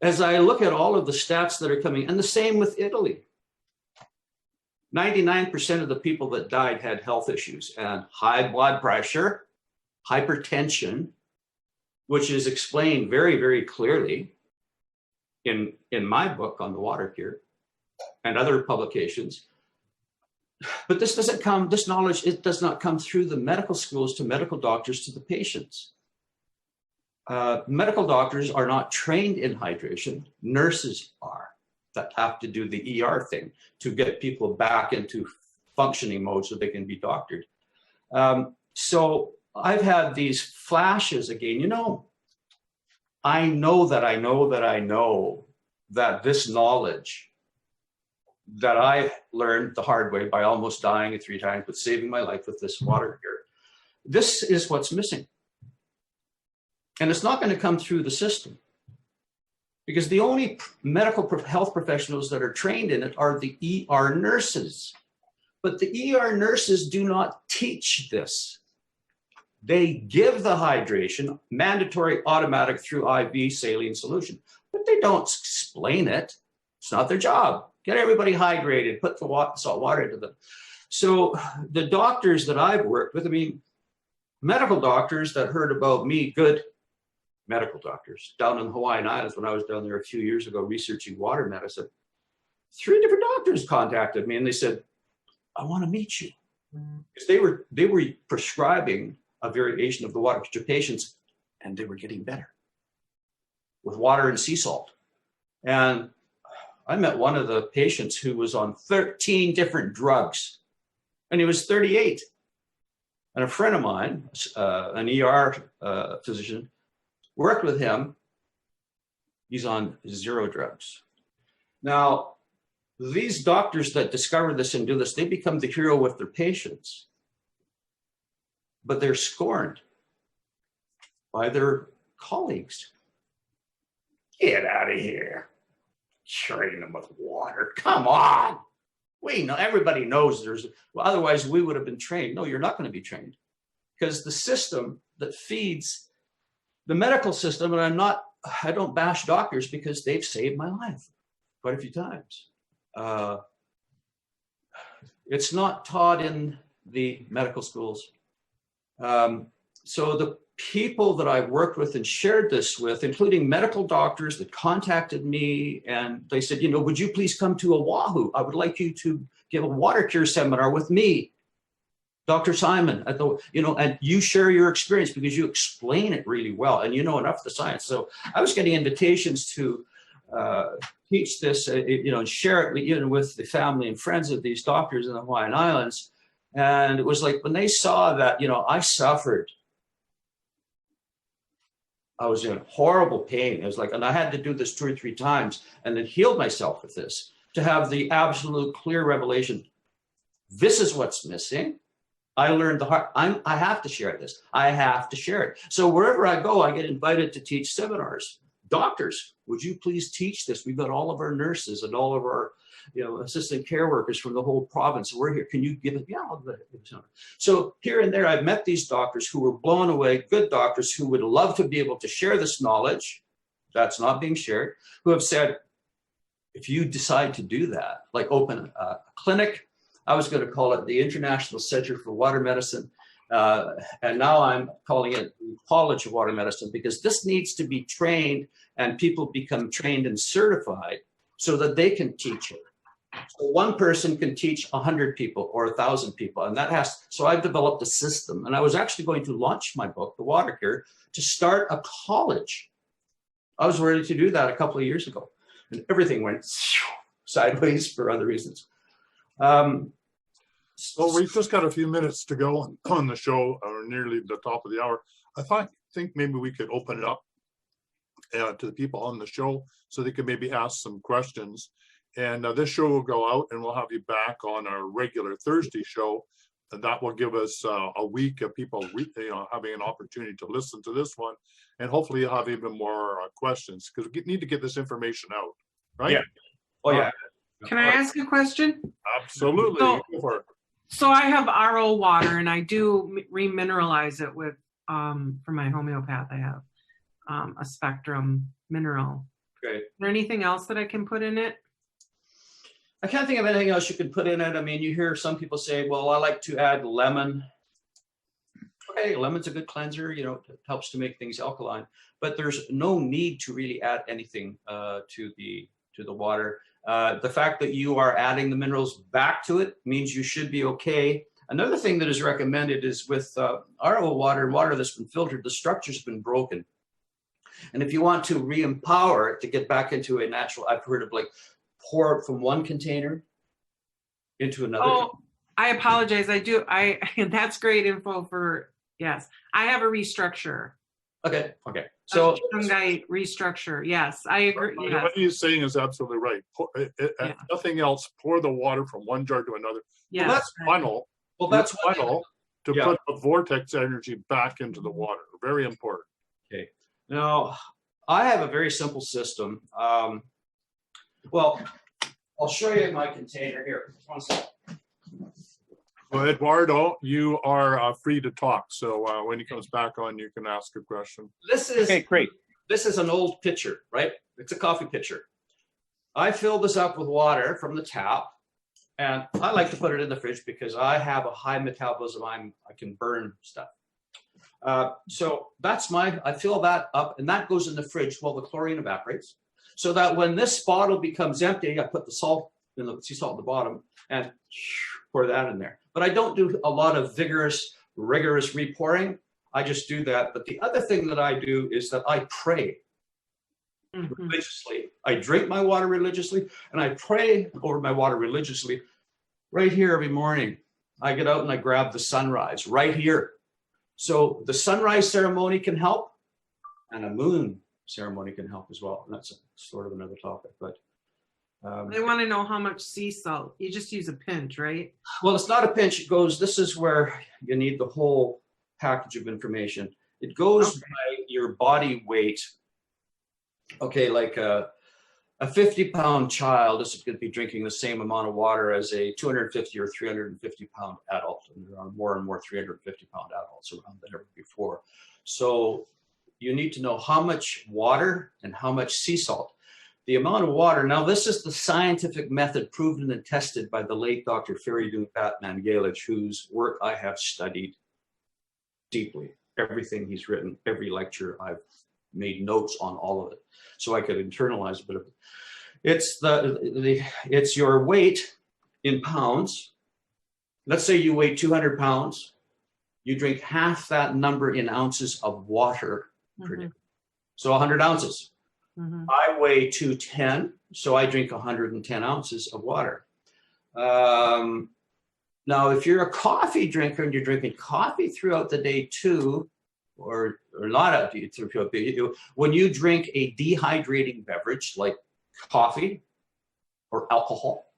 as I look at all of the stats that are coming, and the same with Italy, 99% of the people that died had health issues and high blood pressure, hypertension, which is explained very, very clearly in my book on the water cure and other publications. But this knowledge, it does not come through the medical schools to medical doctors to the patients. Medical doctors are not trained in hydration. Nurses are, that have to do the ER thing to get people back into functioning mode so they can be doctored. So I've had these flashes again, I know that this knowledge that I learned the hard way by almost dying 3 times, but saving my life with this water here, this is what's missing. And it's not going to come through the system, because the only medical health professionals that are trained in it are the ER nurses. But the ER nurses do not teach this. They give the hydration, mandatory, automatic through IV saline solution, but they don't explain it. It's not their job. Get everybody hydrated, put the salt water into them. So the doctors that I've worked with, medical doctors that heard about me, good medical doctors, down in the Hawaiian Islands when I was down there a few years ago researching water medicine, 3 different doctors contacted me and they said, I want to meet you. Because they were prescribing a variation of the water to patients, and they were getting better with water and sea salt. And I met one of the patients who was on 13 different drugs, and he was 38. And a friend of mine, an ER physician, worked with him. He's on 0 drugs. Now, these doctors that discover this and do this, they become the hero with their patients, but they're scorned by their colleagues. Get out of here. Train them with water. Come on. We know, everybody knows otherwise we would have been trained. No, you're not going to be trained, because the system that feeds the medical system. And I don't bash doctors because they've saved my life quite a few times. It's not taught in the medical schools. So the people that I've worked with and shared this with, including medical doctors that contacted me, and they said, you know, would you please come to Oahu? I would like you to give a water cure seminar with me, Dr. Simon, and you share your experience because you explain it really well and you know enough of the science. So I was getting invitations to teach this, and share it with the family and friends of these doctors in the Hawaiian Islands. And it was like when they saw that, I suffered. I was in horrible pain. It was like, and I had to do this 2 or 3 times and then healed myself with this to have the absolute clear revelation. This is what's missing. I learned the hard. I have to share this. I have to share it. So wherever I go, I get invited to teach seminars. Doctors, would you please teach this? We've got all of our nurses and all of our, assistant care workers from the whole province. We're here. Can you give it? Yeah, I'll give it. So here and there, I've met these doctors who were blown away, good doctors who would love to be able to share this knowledge that's not being shared, who have said, if you decide to do that, like open a clinic, I was going to call it the International Center for Water Medicine. And now I'm calling it the College of Water Medicine, because this needs to be trained and people become trained and certified so that they can teach it. So one person can teach 100 people or 1,000 people. And so I've developed a system, and I was actually going to launch my book, The Water Cure, to start a college. I was ready to do that a couple of years ago, and everything went sideways for other reasons. Well, we've just got a few minutes to go on the show, or nearly the top of the hour. I think maybe we could open it up to the people on the show so they could maybe ask some questions. And this show will go out, and we'll have you back on our regular Thursday show. And that will give us a week of people having an opportunity to listen to this one. And hopefully you'll have even more questions, because we need to get this information out, right? Yeah. Oh, yeah. Can I ask a question? Absolutely. So- Go for it. So I have RO water, and I do remineralize it with, for my homeopath, I have a spectrum mineral. Great. Is there anything else that I can put in it? I can't think of anything else you can put in it. I mean, you hear some people say, well, I like to add lemon. Okay, lemon's a good cleanser, it helps to make things alkaline, but there's no need to really add anything to the water. The fact that you are adding the minerals back to it means you should be okay. Another thing that is recommended is with RO water that's been filtered, the structure's been broken. And if you want to re-empower it to get back into a natural, I've heard of like pour it from one container into another. Oh, I apologize. That's great info for, yes. I have a restructure. Okay. So Shungite restructure. Yes, I agree. Yes. What he's saying is absolutely right. Nothing else, pour the water from one jar to another. Yes. Well, that's funnel. Well, that's funnel to put the vortex energy back into the water. Very important. Okay. Now, I have a very simple system. Well, I'll show you my container here. One second. Well, Eduardo, you are free to talk. So when he comes back on, you can ask a question. This is Okay, great. This is an old pitcher, right? It's a coffee pitcher. I fill this up with water from the tap, and I like to put it in the fridge because I have a high metabolism. I can burn stuff. So that's I fill that up, and that goes in the fridge while the chlorine evaporates. So that when this bottle becomes empty, I put the salt, sea salt at the bottom, and pour that in there. But I don't do a lot of rigorous repouring. I just do that. But the other thing that I do is that I pray religiously. I drink my water religiously, and I pray over my water religiously right here every morning. I get out and I grab the sunrise right here. So the sunrise ceremony can help, and a moon ceremony can help as well. And that's sort of another topic, but They want to know how much sea salt. You just use a pinch, right? well, it's not a pinch. It goes, this is where you need the whole package of information. It goes by your body weight. Okay, like A 50-pound child is going to be drinking the same amount of water as a 250 or 350-pound adult. And there are more and more 350-pound adults around than ever before. So you need to know how much water and how much sea salt. The amount of water, now this is the scientific method proven and tested by the late Dr. Karie Gardner, whose work I have studied deeply. Everything he's written, every lecture, I've made notes on all of it, so I could internalize a bit of it. It's your weight in pounds. Let's say you weigh 200 pounds. You drink half that number in ounces of water per day. So 100 ounces. I weigh 210, so I drink 110 ounces of water. Now, if you're a coffee drinker and you're drinking coffee throughout the day too, or a lot of you, when you drink a dehydrating beverage like coffee or alcohol,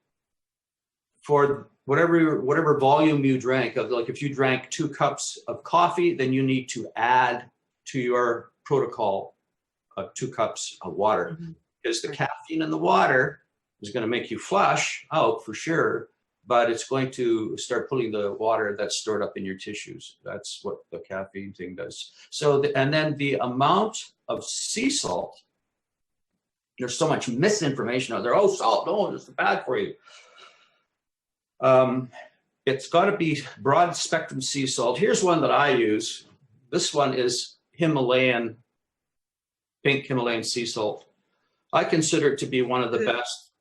for whatever volume you drank, like if you drank 2 cups of coffee, then you need to add to your protocol 2 cups of water, because the caffeine in the water is going to make you flush out for sure, but it's going to start pulling the water that's stored up in your tissues. That's what the caffeine thing does. So, and then the amount of sea salt, there's so much misinformation out there. Oh, salt, no, it's bad for you. It's got to be broad spectrum sea salt. Here's one that I use. This one is pink Himalayan sea salt. I consider it to be one of the best.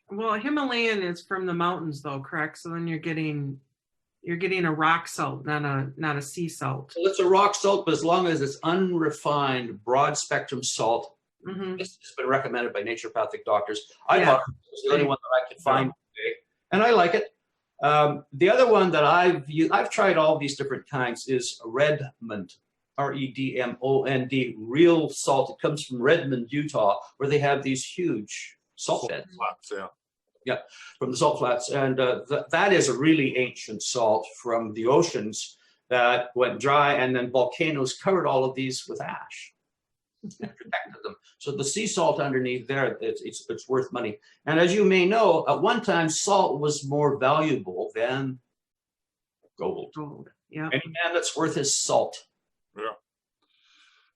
Well, Himalayan is from the mountains though, correct? So then you're getting a rock salt, not a sea salt. So it's a rock salt, but as long as it's unrefined, broad spectrum salt, this has been recommended by naturopathic doctors. I thought it was the only one that I could find today, and I like it. The other one that I've tried all these different kinds is Redmond. Redmond, real salt. It comes from Redmond, Utah, where they have these huge salt beds. Yeah, from the salt flats. And that is a really ancient salt from the oceans that went dry, and then volcanoes covered all of these with ash and protected them. So the sea salt underneath there, it's worth money. And as you may know, at one time, salt was more valuable than gold. Yeah. Any man that's worth his salt. Yeah.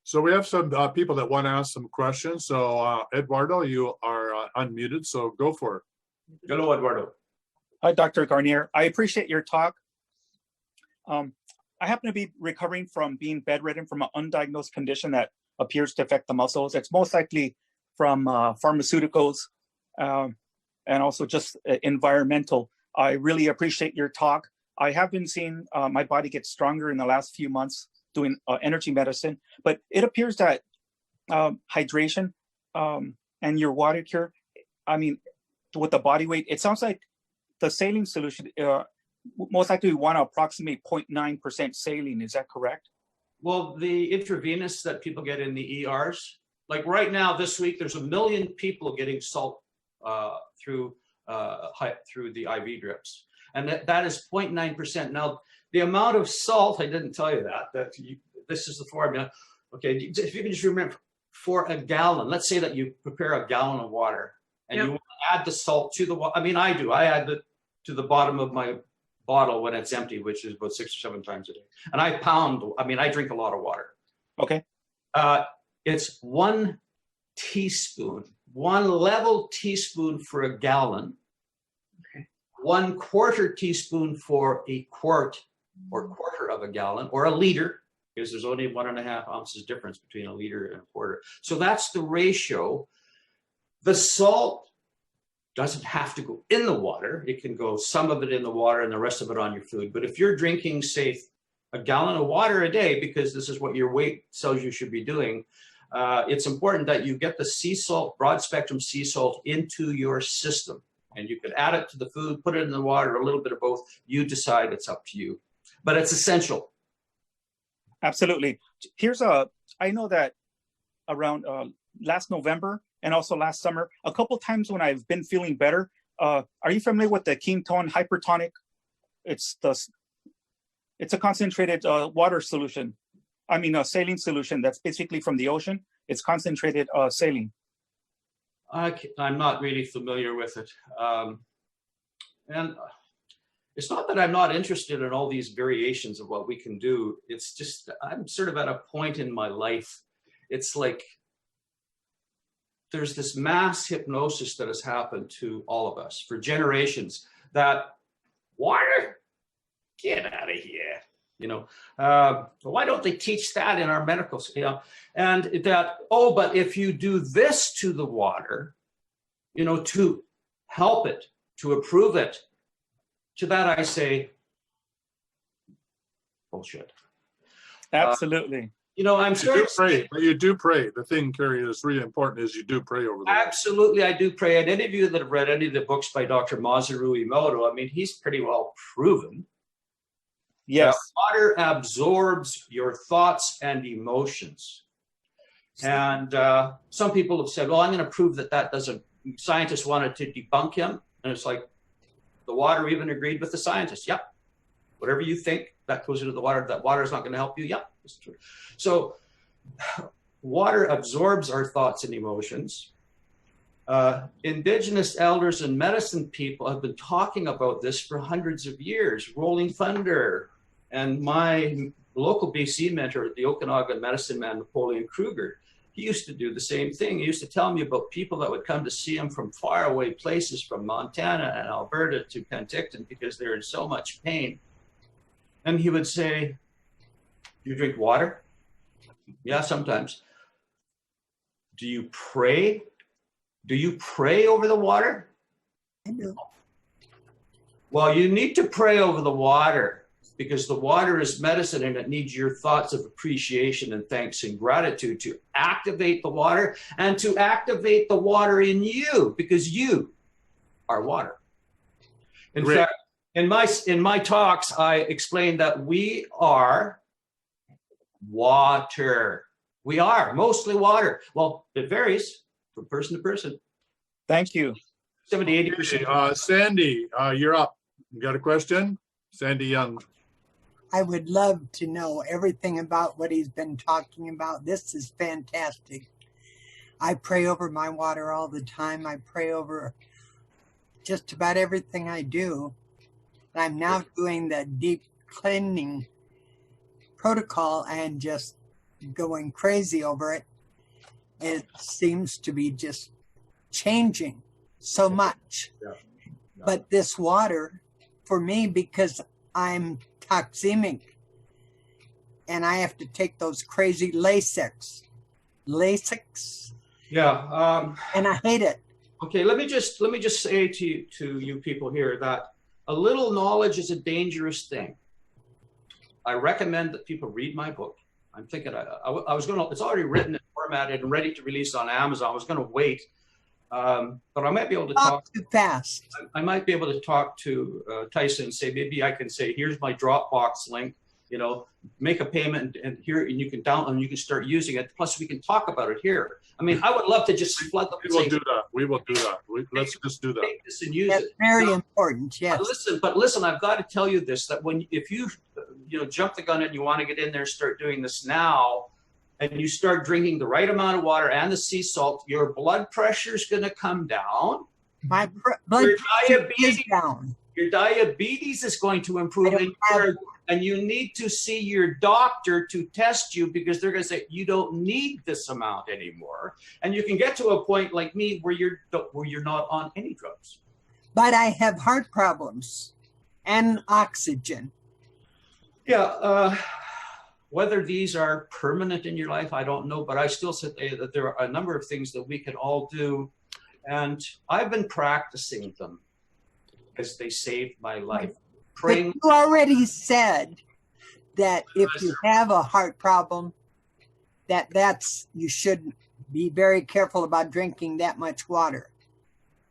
So we have some people that want to ask some questions. So Eduardo, you are unmuted, so go for it. Hello, Eduardo. Hi, Dr. Garnier. I appreciate your talk. I happen to be recovering from being bedridden from an undiagnosed condition that appears to affect the muscles. It's most likely from pharmaceuticals and also just environmental. I really appreciate your talk. I have been seeing my body get stronger in the last few months doing energy medicine, but it appears that hydration and your water cure, I mean, with the body weight, it sounds like the saline solution, most likely we want to approximate 0.9% saline. Is that correct? Well, the intravenous that people get in the ERs, like right now, this week, there's 1 million people getting salt through the IV drips. And that is 0.9%. Now, the amount of salt, I didn't tell you that this is the formula. Okay, if you can just remember, for a gallon, let's say that you prepare a gallon of water and you want to add the salt to the water. I mean, I do. I add it to the bottom of my bottle when it's empty, which is about 6 or 7 times a day. And I drink a lot of water. Okay. It's 1 teaspoon, 1 level teaspoon for a gallon. Okay. 1/4 teaspoon for a quart or quarter of a gallon, or a liter, because there's only 1.5 ounces difference between a liter and a quarter. So that's the ratio. The salt doesn't have to go in the water. It can go some of it in the water and the rest of it on your food. But if you're drinking, say, a gallon of water a day, because this is what your weight tells you should be doing, it's important that you get the sea salt, broad spectrum sea salt, into your system. And you can add it to the food, put it in the water, a little bit of both. You decide, it's up to you. But it's essential. Absolutely. I know that around last November and also last summer, a couple times when I've been feeling better, are you familiar with the ketone hypertonic? It's a concentrated water solution. I mean, a saline solution that's basically from the ocean. It's concentrated saline. I'm not really familiar with it. And it's not that I'm not interested in all these variations of what we can do. It's just, I'm sort of at a point in my life. It's like there's this mass hypnosis that has happened to all of us for generations that water, get out of here. You know, why don't they teach that in our medical, you know, and that, oh, but if you do this to the water, you know, to help it, to improve it, to that I say, bullshit. Absolutely. You know, I'm You do pray, but you do pray. The thing, Karie, that's really important is you do pray over the water. Absolutely, I do pray. And any of you that have read any of the books by Dr. Masaru Emoto, I mean, he's pretty well proven. Yes. Water absorbs your thoughts and emotions. And some people have said, well, I'm going to prove that that doesn't, scientists wanted to debunk him. And it's like, the water even agreed with the scientists. Yep. Whatever you think, that goes into the water. That water is not going to help you. Yep. It's true. So water absorbs our thoughts and emotions. Indigenous elders and medicine people have been talking about this for hundreds of years. Rolling Thunder and my local BC mentor, the Okanagan medicine man, Napoleon Kruger, he used to do the same thing. He used to tell me about people that would come to see him from faraway places, from Montana and Alberta to Penticton, because they're in so much pain. And he would say, do you drink water? Yeah, sometimes. Do you pray? Do you pray over the water? I do. Well, you need to pray over the water because the water is medicine and it needs your thoughts of appreciation and thanks and gratitude to activate the water and to activate the water in you because you are water. In fact, in my talks, I explained that we are water. We are mostly water. Well, it varies from person to person. Thank you. 70-80%. Sandy, you're up. You got a question? Sandy Young. I would love to know everything about what he's been talking about. This is fantastic. I pray over my water all the time. I pray over just about everything I do. I'm now doing the deep cleaning protocol and just going crazy over it. It seems to be just changing so much. Yeah. But this water, for me, because I'm toxemic and I have to take those crazy Lasix. Yeah. And I hate it. Okay, let me just say to you people here that a little knowledge is a dangerous thing. I recommend that people read my book. I'm thinking I was going to, it's already written and formatted and ready to release on Amazon. I was going to wait, but I might be able to talk too fast. I might be able to talk to Tyhson and say, maybe I can say, here's my Dropbox link, you know, make a payment and here, and you can download and you can start using it. Plus we can talk about it here. I mean, I would love to just flood them. We will do that. We will do that. Let's just do that. Take this and use That's it. very important, yes. But listen, I've got to tell you this, that if you jump the gun and you want to get in there, start doing this now, and you start drinking the right amount of water and the sea salt, your blood pressure is going to come down. My blood pressure is down. Your diabetes is going to improve, and you need to see your doctor to test you because they're going to say you don't need this amount anymore, and you can get to a point like me where you're not on any drugs. But I have heart problems and oxygen. Yeah. Whether these are permanent in your life, I don't know, but I still say that there are a number of things that we can all do. And I've been practicing them because they saved my life. Praying. But you already said that if you have a heart problem, you should be very careful about drinking that much water.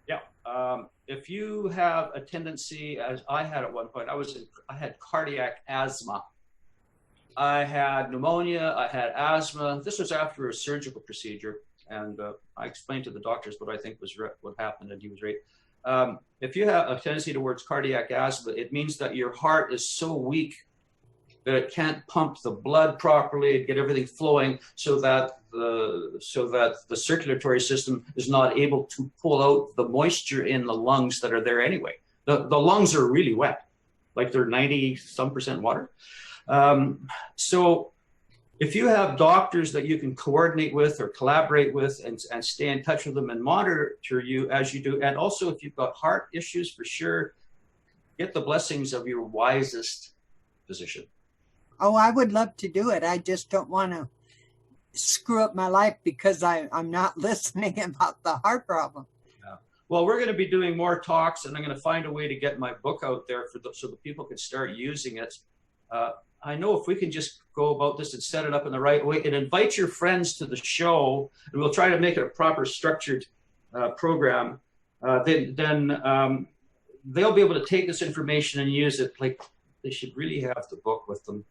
Yeah. If you have a tendency, as I had at one point, I had cardiac asthma. I had pneumonia, I had asthma. This was after a surgical procedure. And I explained to the doctors what I think was what happened, and he was right. If you have a tendency towards cardiac asthma, it means that your heart is so weak that it can't pump the blood properly and get everything flowing so that the circulatory system is not able to pull out the moisture in the lungs that are there anyway. The lungs are really wet, like they're 90-some% water. So if you have doctors that you can coordinate with or collaborate with and stay in touch with them and monitor you as you do, and also if you've got heart issues, for sure, get the blessings of your wisest physician. Oh, I would love to do it. I just don't want to screw up my life because I'm not listening about the heart problem. Yeah. Well, we're going to be doing more talks, and I'm going to find a way to get my book out there so that people can start using it. I know if we can just go about this and set it up in the right way and invite your friends to the show, and we'll try to make it a proper structured program, then they'll be able to take this information and use it. Like, they should really have the book with them.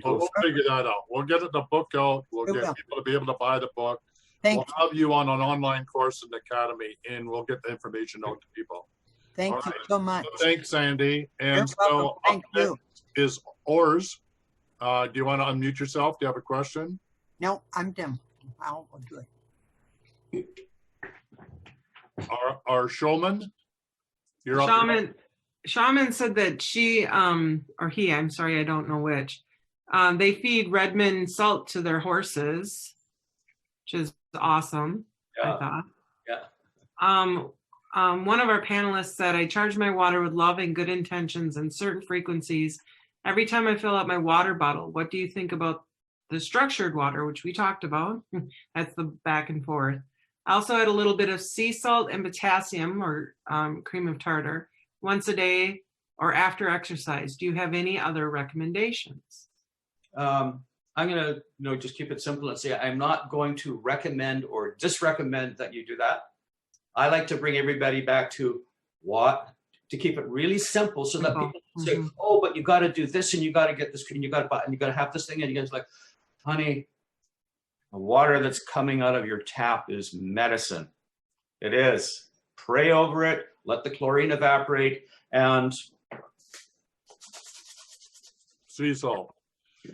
Well, we'll figure that out. We'll get the book out. We'll get people to be able to buy the book. We'll have you on an online course in the academy, and we'll get the information out to people. Thank you so much. So thanks, Sandy. And You're welcome. Thank you. Is Ors. Do you want to unmute yourself? Do you have a question? No, I'm done. I'll do it. Our shaman? You're Shaman said that she, or he, I'm sorry, I don't know which, they feed Redmond salt to their horses, which is awesome, I thought. Yeah. One of our panelists said, I charge my water with love and good intentions and certain frequencies every time I fill up my water bottle. What do you think about the structured water, which we talked about? That's the back and forth. I also had a little bit of sea salt and potassium or cream of tartar once a day or after exercise. Do you have any other recommendations? I'm going to just keep it simple and say I'm not going to recommend or disrecommend that you do that. I like to bring everybody back to to keep it really simple so that people say, oh, but you got to do this and you got to get this and you got to have this thing. And you guys like, honey, the water that's coming out of your tap is medicine. It is. Pray over it. Let the chlorine evaporate and sea salt.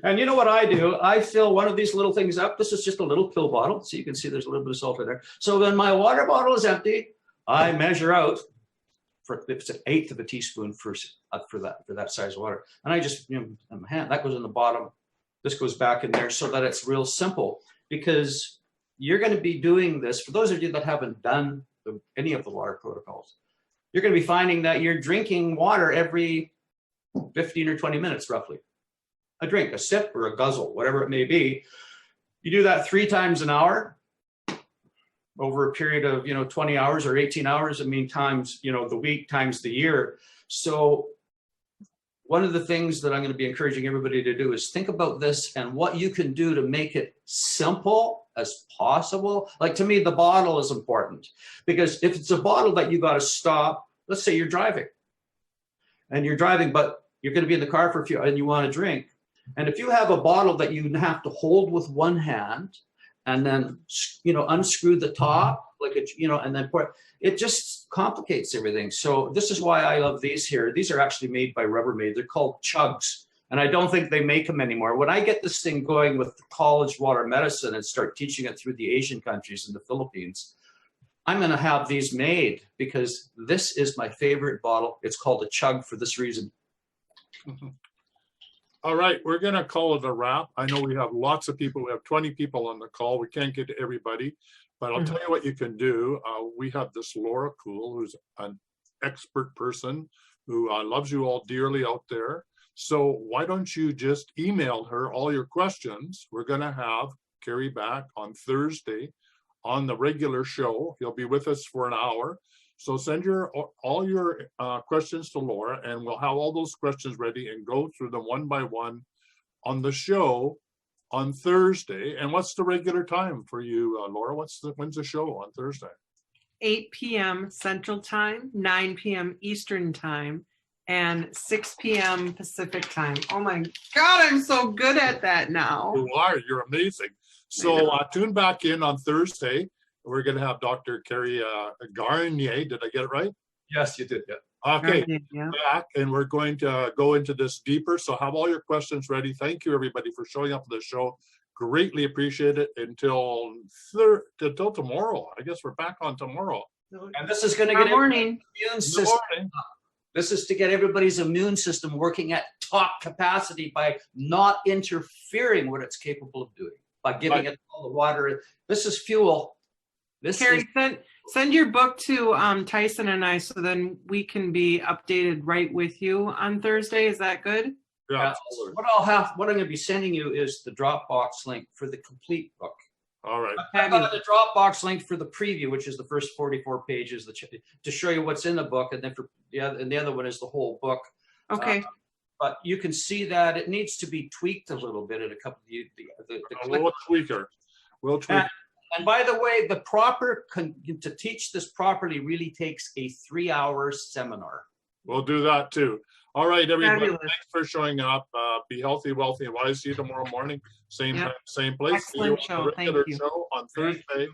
And you know what I do? I fill one of these little things up. This is just a little pill bottle. So you can see there's a little bit of salt in there. So when my water bottle is empty, I measure out for if it's an eighth of a teaspoon for that size of water. And I just, in my hand, that goes in the bottom. This goes back in there so that it's real simple, because you're going to be doing this. For those of you that haven't done any of the water protocols, you're going to be finding that you're drinking water every 15 or 20 minutes, roughly. A drink, a sip or a guzzle, whatever it may be. You do that 3 times an hour over a period of 20 hours or 18 hours. I mean, times the week times the year. So one of the things that I'm going to be encouraging everybody to do is think about this and what you can do to make it simple as possible. Like, to me, the bottle is important, because if it's a bottle that you got to stop, let's say you're driving, but you're going to be in the car for a few and you want to drink. And if you have a bottle that you have to hold with one hand and then, unscrew the top, and then pour it, just complicates everything. So this is why I love these here. These are actually made by Rubbermaid. They're called chugs. And I don't think they make them anymore. When I get this thing going with college water medicine and start teaching it through the Asian countries and the Philippines, I'm going to have these made, because this is my favorite bottle. It's called a chug for this reason. All right, we're going to call it a wrap. I know we have lots of people. We have 20 people on the call. We can't get to everybody, but I'll tell you what you can do. We have this Laura Kuhl, who's an expert person who loves you all dearly out there. So why don't you just email her all your questions? We're going to have Karie back on Thursday on the regular show. He'll be with us for an hour. So send all your questions to Laura, and we'll have all those questions ready and go through them one by one on the show on Thursday. And what's the regular time for you, Laura? When's the show on Thursday? 8 p.m. Central Time, 9 p.m. Eastern Time, and 6 p.m. Pacific Time. Oh my God, I'm so good at that now. You are. You're amazing. So tune back in on Thursday. We're going to have Dr. Karie Gardner. Did I get it right? Yes, you did. Yeah. Okay, Yeah. back, and we're going to go into this deeper. So have all your questions ready. Thank you, everybody, for showing up for the show. Greatly appreciate it. Until tomorrow. I guess we're back on tomorrow. And this is going to Good get morning. immune In the system. morning. This is to get everybody's immune system working at top capacity by not interfering what it's capable of doing, by giving it all the water. This is fuel. This Karie, is send your book to Tyson and I, so then we can be updated right with you on Thursday. Is that good? Yeah. what I'm going to be sending you is the Dropbox link for the complete book. All right. I've got the Dropbox link for the preview, which is the first 44 pages to show you what's in the book, and then the other one is the whole book. Okay. But you can see that it needs to be tweaked a little bit in a couple of We'll tweaker. We'll tweak. And by the way, to teach this properly really takes a 3-hour seminar. We'll do that too. All right, everybody. Fabulous. Thanks for showing up. Be healthy, wealthy, and wise. See you tomorrow morning. Same Yep. time, same place. Excellent See you on show. the Thank regular you. show on Thursday.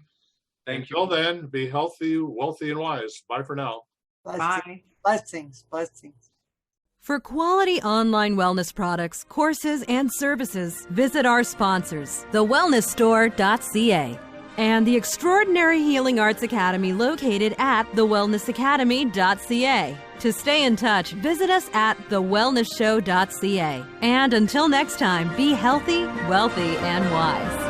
Thank Until then, be healthy, wealthy, and wise. Bye for now. Bye. Blessings. Blessings. For quality online wellness products, courses, and services, visit our sponsors, thewellnessstore.ca and the Extraordinary Healing Arts Academy located at thewellnessacademy.ca. To stay in touch, visit us at thewellnessshow.ca. And until next time, be healthy, wealthy, and wise.